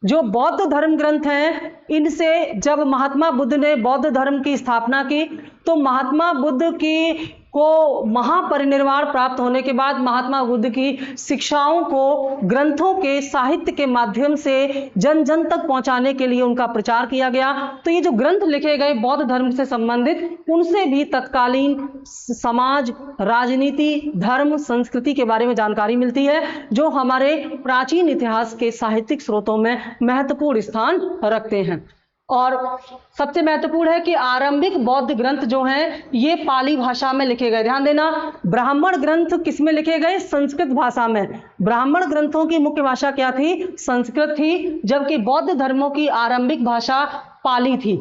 जो बौद्ध धर्म ग्रंथ हैं, इनसे जब महात्मा बुद्ध ने बौद्ध धर्म की स्थापना की तो महात्मा बुद्ध की को महापरिनिर्वाण प्राप्त होने के बाद महात्मा बुद्ध की शिक्षाओं को ग्रंथों के साहित्य के माध्यम से जन जन तक पहुंचाने के लिए उनका प्रचार किया गया। तो ये जो ग्रंथ लिखे गए बौद्ध धर्म से संबंधित, उनसे भी तत्कालीन समाज, राजनीति, धर्म, संस्कृति के बारे में जानकारी मिलती है, जो हमारे प्राचीन इतिहास के साहित्यिक स्रोतों में महत्वपूर्ण स्थान रखते हैं। और सबसे महत्वपूर्ण है कि आरंभिक बौद्ध ग्रंथ जो हैं ये पाली भाषा में लिखे गए। ध्यान देना, ब्राह्मण ग्रंथ किस में लिखे गए? संस्कृत भाषा में। ब्राह्मण ग्रंथों की मुख्य भाषा क्या थी? संस्कृत थी, जबकि बौद्ध धर्मों की आरंभिक भाषा पाली थी।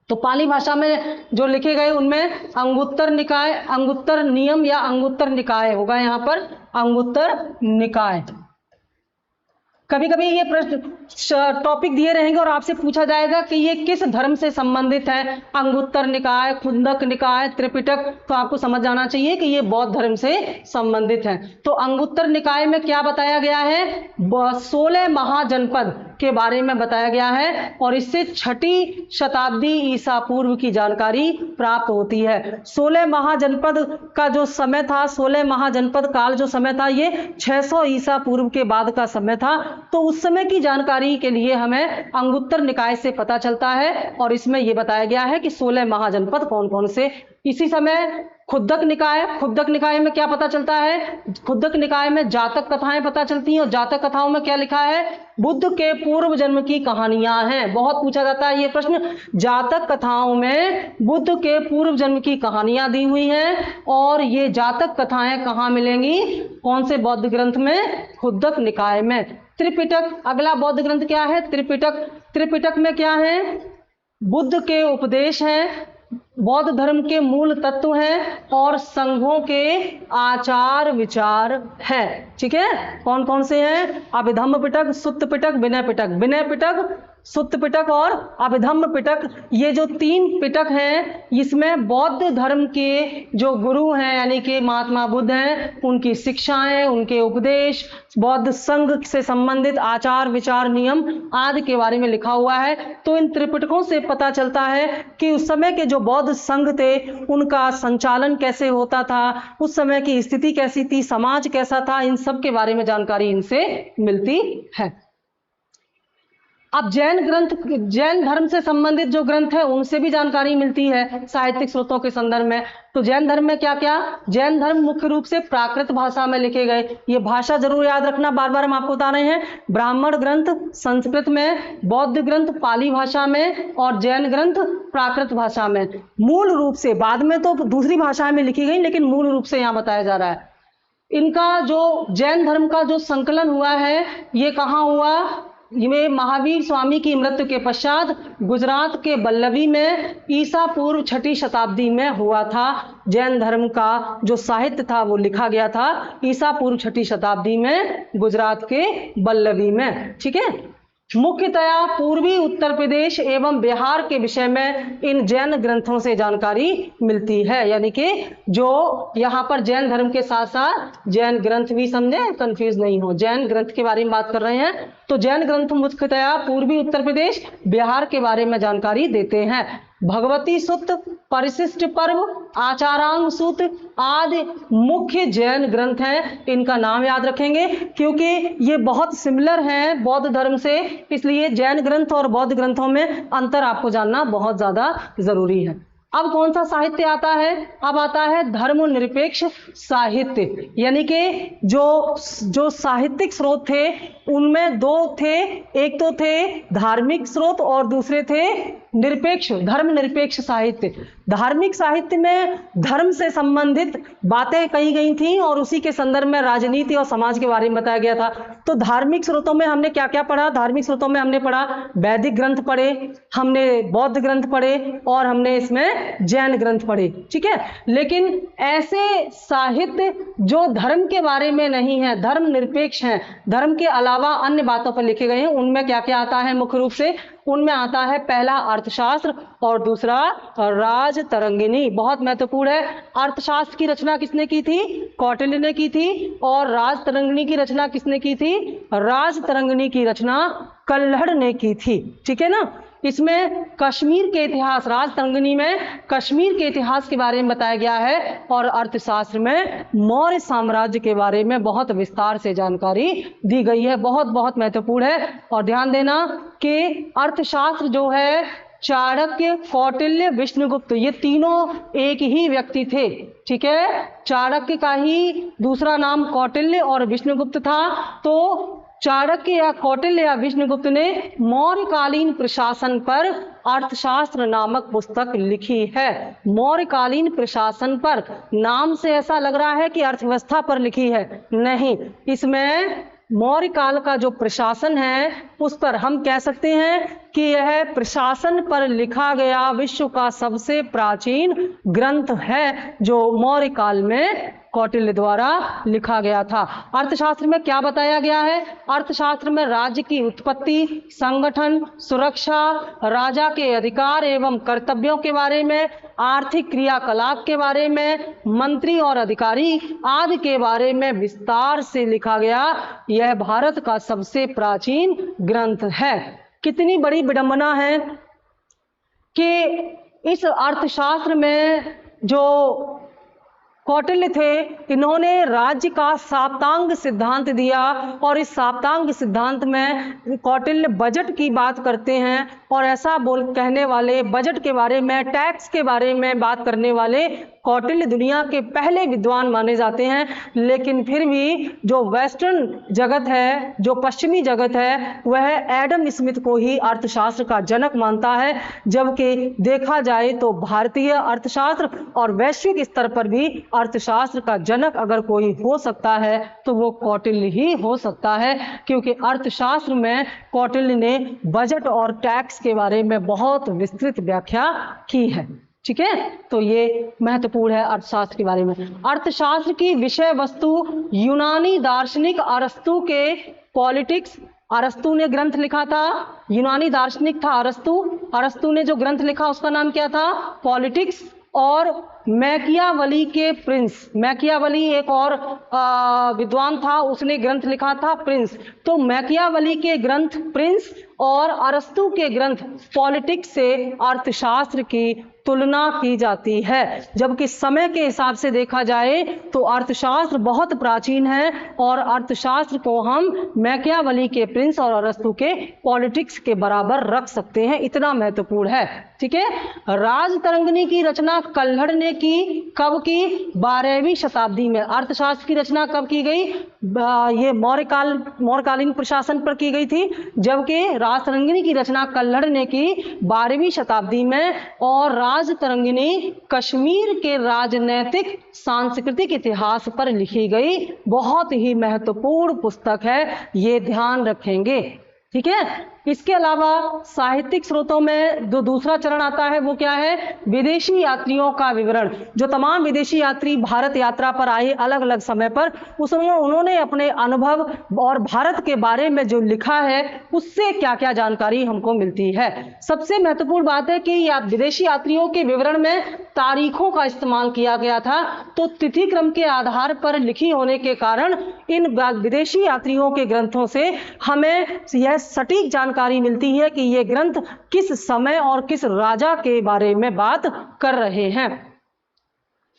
तो पाली भाषा में जो लिखे गए उनमें अंगुत्तर निकाय, अंगुत्तर नियम या अंगुत्तर निकाय होगा यहाँ पर, अंगुत्तर निकाय। कभी कभी ये प्रश्न टॉपिक दिए रहेंगे और आपसे पूछा जाएगा कि ये किस धर्म से संबंधित है, अंगुत्तर निकाय, खुंदक निकाय, त्रिपिटक, तो आपको समझ जाना चाहिए कि ये बौद्ध धर्म से संबंधित है। तो अंगुत्तर निकाय में क्या बताया गया है? 16 महाजनपद के बारे में बताया गया है और इससे 6ठी शताब्दी ईसा पूर्व की जानकारी प्राप्त होती है। 16 महाजनपद का जो समय था, 16 महाजनपद काल जो समय था, ये 600 ईसा पूर्व के बाद का समय था। तो उस समय की जानकारी के लिए हमें अंगुत्तर निकाय से पता चलता है और इसमें यह बताया गया है कि 16 महाजनपद कौन कौन से। इसी समय खुद्दक निकाय, खुद्दक निकाय में क्या पता चलता है? खुद्दक निकाय में जातक कथाएं पता चलती हैं और जातक कथाओं में क्या लिखा है? बुद्ध के पूर्व जन्म की कहानियां हैं। बहुत पूछा जाता है ये प्रश्न। जातक कथाओं में बुद्ध के पूर्व जन्म की कहानियां दी हुई हैं और ये जातक कथाएं कहाँ मिलेंगी? कौन से बौद्ध ग्रंथ में? खुद्दक निकाय में। त्रिपिटक, अगला बौद्ध ग्रंथ क्या है? त्रिपिटक। त्रिपिटक में क्या है? बुद्ध के उपदेश हैं, बौद्ध धर्म के मूल तत्व हैं और संघों के आचार विचार हैं। ठीक है, कौन कौन से हैं? अभिधम्म पिटक, सुत्त पिटक, विनय पिटक। विनय पिटक, सुत्त पिटक और अभिधम्म पिटक, ये जो 3 पिटक हैं, इसमें बौद्ध धर्म के जो गुरु हैं यानी कि महात्मा बुद्ध हैं, उनकी शिक्षाएं, उनके उपदेश, बौद्ध संघ से संबंधित आचार विचार, नियम आदि के बारे में लिखा हुआ है। तो इन त्रिपिटकों से पता चलता है कि उस समय के जो बौद्ध संघ थे उनका संचालन कैसे होता था, उस समय की स्थिति कैसी थी, समाज कैसा था, इन सब के बारे में जानकारी इनसे मिलती है। अब जैन ग्रंथ, जैन धर्म से संबंधित जो ग्रंथ है उनसे भी जानकारी मिलती है साहित्यिक स्रोतों के संदर्भ में। तो जैन धर्म में क्या क्या? जैन धर्म मुख्य रूप से प्राकृत भाषा में लिखे गए। ये भाषा जरूर याद रखना, बार बार हम आपको बता रहे हैं। ब्राह्मण ग्रंथ संस्कृत में, बौद्ध ग्रंथ पाली भाषा में और जैन ग्रंथ प्राकृत भाषा में। मूल रूप से, बाद में तो दूसरी भाषा में लिखी गई, लेकिन मूल रूप से यहाँ बताया जा रहा है। इनका जो जैन धर्म का जो संकलन हुआ है ये कहाँ हुआ? ये महावीर स्वामी की मृत्यु के पश्चात गुजरात के बल्लभी में ईसा पूर्व 6ठी शताब्दी में हुआ था। जैन धर्म का जो साहित्य था वो लिखा गया था ईसा पूर्व 6ठी शताब्दी में गुजरात के बल्लभी में। ठीक है, मुख्यतया पूर्वी उत्तर प्रदेश एवं बिहार के विषय में इन जैन ग्रंथों से जानकारी मिलती है। यानी कि जो यहाँ पर जैन धर्म के साथ साथ जैन ग्रंथ भी, समझे, कंफ्यूज नहीं हो, जैन ग्रंथ के बारे में बात कर रहे हैं। तो जैन ग्रंथ मुख्यतया पूर्वी उत्तर प्रदेश बिहार के बारे में जानकारी देते हैं। भगवती सूक्त, परिशिष्ट पर्व, आचारांग सूत्र आदि मुख्य जैन ग्रंथ हैं। इनका नाम याद रखेंगे क्योंकि ये बहुत सिमिलर हैं बौद्ध धर्म से, इसलिए जैन ग्रंथ और बौद्ध ग्रंथों में अंतर आपको जानना बहुत ज्यादा जरूरी है। अब कौन सा साहित्य आता है? अब आता है धर्मनिरपेक्ष साहित्य। यानी कि जो साहित्यिक स्रोत थे उनमें दो थे, एक तो थे धार्मिक स्रोत और दूसरे थे निरपेक्ष, धर्मनिरपेक्ष साहित्य। धार्मिक साहित्य में धर्म से संबंधित बातें कही गई थी और उसी के संदर्भ में राजनीति और समाज के बारे में बताया गया था। तो धार्मिक स्रोतों में हमने क्या क्या पढ़ा? धार्मिक स्रोतों में हमने पढ़ा वैदिक ग्रंथ पढ़े, हमने बौद्ध ग्रंथ पढ़े और हमने इसमें जैन ग्रंथ पढ़े। ठीक है, लेकिन ऐसे साहित्य जो धर्म के बारे में नहीं है, धर्म निरपेक्ष हैं, धर्म के अलावा अन्य बातों पर लिखे गए हैं, उनमें क्या क्या आता है? मुख्य रूप से उनमें आता है पहला अर्थशास्त्र और दूसरा राजतरंगिणी। बहुत महत्वपूर्ण है। अर्थशास्त्र की रचना किसने की थी? कौटिल्य ने की थी। और राजतरंगिणी की रचना किसने की थी? राजतरंगिणी की रचना कल्हड़ ने की थी। ठीक है ना। इसमें कश्मीर के इतिहास, राजतरंगिणी में कश्मीर के इतिहास के बारे में बताया गया है और अर्थशास्त्र में मौर्य साम्राज्य के बारे में बहुत विस्तार से जानकारी दी गई है। बहुत बहुत महत्वपूर्ण है। और ध्यान देना कि अर्थशास्त्र जो है चाणक्य, कौटिल्य, विष्णुगुप्त, ये तीनों एक ही व्यक्ति थे। ठीक है, चाणक्य का ही दूसरा नाम कौटिल्य और विष्णुगुप्त था। तो चाणक्य या कौटिल्य या विष्णुगुप्त ने मौर्यकालीन प्रशासन पर अर्थशास्त्र नामक पुस्तक लिखी है। मौर्यकालीन प्रशासन पर, नाम से ऐसा लग रहा है कि अर्थव्यवस्था पर लिखी है, नहीं, इसमें मौर्य काल का जो प्रशासन है उस पर हम कह सकते हैं कि यह प्रशासन पर लिखा गया विश्व का सबसे प्राचीन ग्रंथ है जो मौर्य काल में कौटिल्य द्वारा लिखा गया था। अर्थशास्त्र में क्या बताया गया है? अर्थशास्त्र में राज्य की उत्पत्ति, संगठन, सुरक्षा, राजा के अधिकार एवं कर्तव्यों के बारे में, आर्थिक क्रियाकलाप के बारे में, मंत्री और अधिकारी आदि के बारे में विस्तार से लिखा गया। यह भारत का सबसे प्राचीन ग्रंथ है। कितनी बड़ी विडंबना है कि इस अर्थशास्त्र में जो कौटिल्य थे, इन्होंने राज्य का साप्तांग सिद्धांत दिया और इस साप्तांग सिद्धांत में कौटिल्य बजट की बात करते हैं और ऐसा कहने वाले, बजट के बारे में, टैक्स के बारे में बात करने वाले कौटिल्य दुनिया के पहले विद्वान माने जाते हैं। लेकिन फिर भी जो वेस्टर्न जगत है, जो पश्चिमी जगत है, वह एडम स्मिथ को ही अर्थशास्त्र का जनक मानता है। जबकि देखा जाए तो भारतीय अर्थशास्त्र और वैश्विक स्तर पर भी अर्थशास्त्र का जनक अगर कोई हो सकता है तो वो कौटिल्य ही हो सकता है, क्योंकि अर्थशास्त्र में कौटिल्य ने बजट और टैक्स के बारे में बहुत विस्तृत व्याख्या की है। ठीक है, तो ये महत्वपूर्ण है अर्थशास्त्र के बारे में। अर्थशास्त्र की विषय वस्तु यूनानी दार्शनिक अरस्तु के पॉलिटिक्स, अरस्तु ने ग्रंथ लिखा था, यूनानी दार्शनिक था अरस्तु। अरस्तु ने जो ग्रंथ लिखा उसका नाम क्या था? पॉलिटिक्स। और मैकियावली के प्रिंस, मैकियावली एक और विद्वान था, उसने ग्रंथ लिखा था प्रिंस। तो मैकियावली के ग्रंथ प्रिंस और अरस्तु के ग्रंथ पॉलिटिक्स से अर्थशास्त्र की तुलना की जाती है। जबकि समय के हिसाब से देखा जाए तो अर्थशास्त्र बहुत प्राचीन है और अर्थशास्त्र को हम मैकियावली के प्रिंस और अरस्तु के पॉलिटिक्स के बराबर रख सकते हैं, इतना महत्वपूर्ण है। ठीक है, राजतरंगिणी की रचना कल्हड़ ने की, कब की? 12वीं शताब्दी में। अर्थशास्त्र की रचना कब की गई? ये मौर्यकालीन प्रशासन पर की गई थी। जबकि राजतरंगिणी की रचना कल्हड़ ने की 12वीं शताब्दी में और राजतरंगिणी कश्मीर के राजनैतिक सांस्कृतिक इतिहास पर लिखी गई बहुत ही महत्वपूर्ण पुस्तक है, ये ध्यान रखेंगे। ठीक है। इसके अलावा साहित्यिक स्रोतों में जो दूसरा चरण आता है वो क्या है, विदेशी यात्रियों का विवरण। जो तमाम विदेशी यात्री भारत यात्रा पर आए अलग अलग समय पर, उन्होंने अपने अनुभव और भारत के बारे में जो लिखा है उससे क्या क्या जानकारी हमको मिलती है। सबसे महत्वपूर्ण बात है कि विदेशी यात्रियों के विवरण में तारीखों का इस्तेमाल किया गया था, तो तिथि क्रम के आधार पर लिखी होने के कारण इन विदेशी यात्रियों के ग्रंथों से हमें यह सटीक जानकारी मिलती है कि ये ग्रंथ किस समय और किस राजा के बारे में बात कर रहे हैं।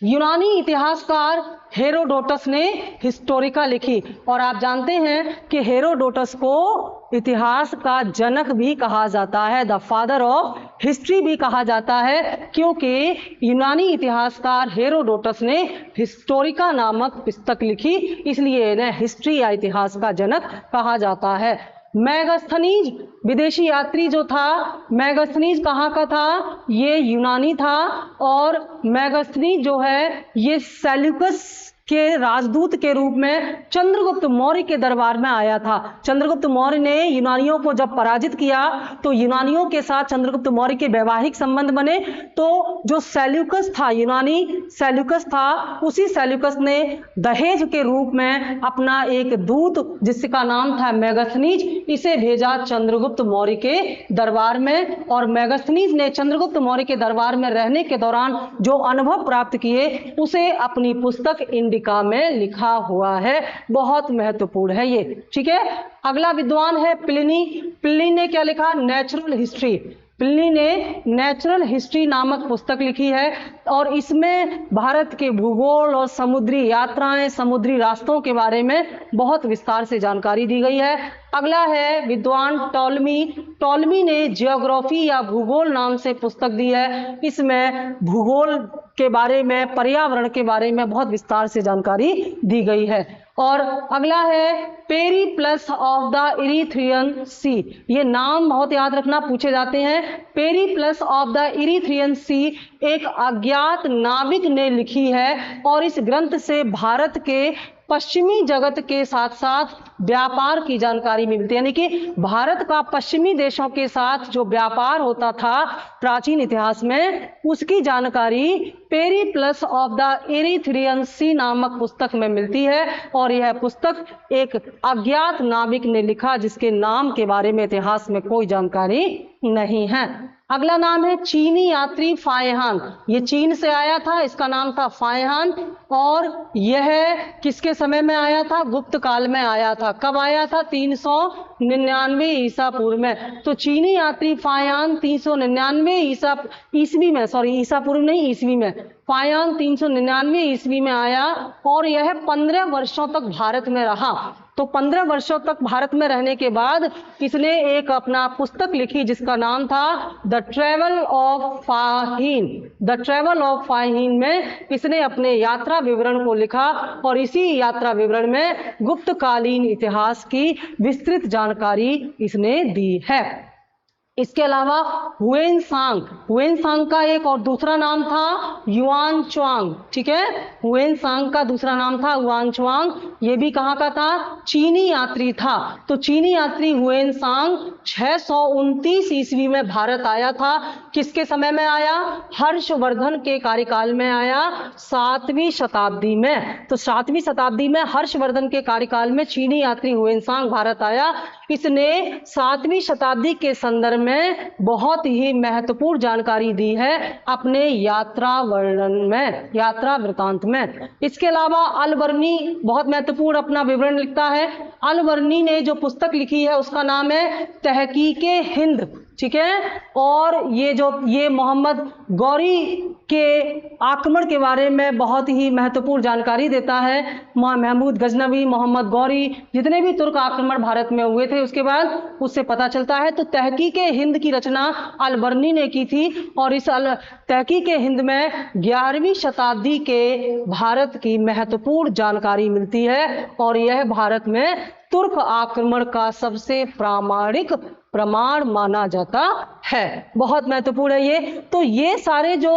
यूनानी इतिहासकार हेरोडोटस ने हिस्टोरिका लिखी, और आप जानते हैं कि हेरोडोटस को इतिहास का जनक भी कहा जाता है, द फादर ऑफ हिस्ट्री भी कहा जाता है, क्योंकि यूनानी इतिहासकार हेरोडोटस ने हिस्टोरिका नामक पुस्तक लिखी, इसलिए इन्हें हिस्ट्री या इतिहास का जनक कहा जाता है। मैगस्थनीज विदेशी यात्री जो था, मैगस्थनीज कहाँ का था, ये यूनानी था, और मैगस्थनीज जो है ये सेल्यूकस के राजदूत के रूप में चंद्रगुप्त मौर्य के दरबार में आया था। चंद्रगुप्त मौर्य ने यूनानियों को जब पराजित किया तो यूनानियों के साथ चंद्रगुप्त मौर्य के वैवाहिक संबंध बने, तो जो सेल्यूकस था, यूनानी सेल्यूकस था, उसी सेल्यूकस ने दहेज के रूप में अपना एक दूत जिसका नाम था मैगस्थनीज, इसे भेजा चंद्रगुप्त मौर्य के दरबार में, और मैगस्थनीज ने चंद्रगुप्त मौर्य के दरबार में रहने के दौरान जो अनुभव प्राप्त किए उसे अपनी पुस्तक इंडिका में लिखा हुआ है। बहुत महत्वपूर्ण है ये, ठीक है। अगला विद्वान है प्लिनी। प्लिनी ने क्या लिखा, नेचुरल हिस्ट्री। प्लिनी ने नेचुरल हिस्ट्री नामक पुस्तक लिखी है, और इसमें भारत के भूगोल और समुद्री यात्राएं, समुद्री रास्तों के बारे में बहुत विस्तार से जानकारी दी गई है। अगला है विद्वान टॉलमी। टॉलमी ने जियोग्राफी या भूगोल नाम से पुस्तक दी है, इसमें भूगोल के बारे में, पर्यावरण के बारे में बहुत विस्तार से जानकारी दी गई है। और अगला है पेरिप्लस ऑफ द इरीथ्रियन सी। ये नाम बहुत याद रखना, पूछे जाते हैं। पेरिप्लस ऑफ द इरीथ्रियन सी एक अज्ञात नाविक ने लिखी है, और इस ग्रंथ से भारत के पश्चिमी जगत के साथ साथ व्यापार की जानकारी मिलती है, यानी कि भारत का पश्चिमी देशों के साथ जो व्यापार होता था प्राचीन इतिहास में, उसकी जानकारी पेरिप्लस ऑफ द इरीथ्रियन सी नामक पुस्तक में मिलती है। और यह पुस्तक एक अज्ञात नाविक ने लिखा जिसके नाम के बारे में इतिहास में कोई जानकारी नहीं है। अगला नाम है चीनी यात्री फायहान। ये चीन से आया था, इसका नाम था फायहान, और यह किसके समय में आया था, गुप्त काल में आया था। कब आया था, 399 ईसा पूर्व में। तो चीनी यात्री फायहान 399 ईस्वी में, सॉरी ईसा पूर्व नहीं, ईस्वी में, फायहान 399 ईस्वी में आया, और यह 15 वर्षों तक भारत में रहा। तो 15 वर्षों तक भारत में रहने के बाद इसने एक अपना पुस्तक लिखी जिसका नाम था the travel of फाहीन। The travel of फाहीन में इसने अपने यात्रा विवरण को लिखा, और इसी यात्रा विवरण में गुप्तकालीन इतिहास की विस्तृत जानकारी इसने दी है। इसके अलावा हुएनसांग, हुएनसांग का एक और दूसरा नाम था युआन च्वांग, ठीक है। हुएनसांग का दूसरा नाम था युआन च्वांग, ये भी कहाँ का था, चीनी यात्री था। तो चीनी यात्री हुएनसांग 629 ईस्वी में भारत आया था। किसके समय में आया, हर्षवर्धन के कार्यकाल में आया, 7वीं शताब्दी में। तो 7वीं शताब्दी में हर्षवर्धन के कार्यकाल में चीनी यात्री हुएनसांग भारत आया। इसने 7वीं शताब्दी के संदर्भ में बहुत ही महत्वपूर्ण जानकारी दी है अपने यात्रा वर्णन में, यात्रा वृतांत में। इसके अलावा अलबर्नी बहुत महत्वपूर्ण अपना विवरण लिखता है। अलबर्नी ने जो पुस्तक लिखी है उसका नाम है तहकीके हिंद, ठीक है। और ये मोहम्मद गौरी के आक्रमण के बारे में बहुत ही महत्वपूर्ण जानकारी देता है। महमूद गजनवी, मोहम्मद गौरी, जितने भी तुर्क आक्रमण भारत में हुए थे उसके बाद उससे पता चलता है। तो तहकीके हिंद की रचना अलबर्नी ने की थी, और इस तहकीके हिंद में 11वीं शताब्दी के भारत की महत्वपूर्ण जानकारी मिलती है, और यह भारत में तुर्क आक्रमण का सबसे प्रामाणिक प्रमाण माना जाता है। बहुत महत्वपूर्ण है ये। तो ये सारे जो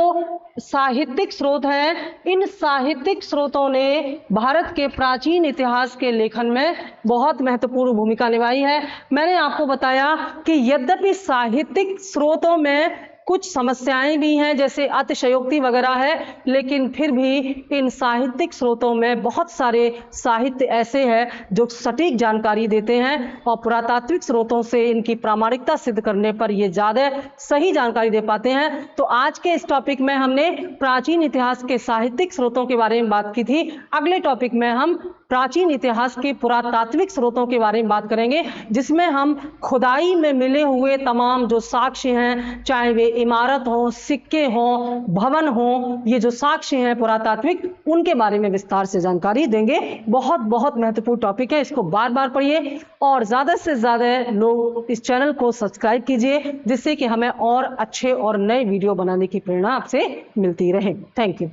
साहित्यिक स्रोत हैं, इन साहित्यिक स्रोतों ने भारत के प्राचीन इतिहास के लेखन में बहुत महत्वपूर्ण भूमिका निभाई है। मैंने आपको बताया कि यद्यपि साहित्यिक स्रोतों में कुछ समस्याएं भी हैं, जैसे अतिशयोक्ति वगैरह है, लेकिन फिर भी इन साहित्यिक स्रोतों में बहुत सारे साहित्य ऐसे हैं जो सटीक जानकारी देते हैं और पुरातात्विक स्रोतों से इनकी प्रामाणिकता सिद्ध करने पर ये ज़्यादा सही जानकारी दे पाते हैं। तो आज के इस टॉपिक में हमने प्राचीन इतिहास के साहित्यिक स्रोतों के बारे में बात की थी। अगले टॉपिक में हम प्राचीन इतिहास के पुरातात्विक स्रोतों के बारे में बात करेंगे, जिसमें हम खुदाई में मिले हुए तमाम जो साक्ष्य हैं, चाहे वे इमारत हो, सिक्के हों, भवन हों, ये जो साक्ष्य हैं पुरातात्विक, उनके बारे में विस्तार से जानकारी देंगे। बहुत बहुत महत्वपूर्ण टॉपिक है, इसको बार बार पढ़िए और ज़्यादा से ज़्यादा लोग इस चैनल को सब्सक्राइब कीजिए, जिससे कि हमें और अच्छे और नए वीडियो बनाने की प्रेरणा आपसे मिलती रहे। Thank you.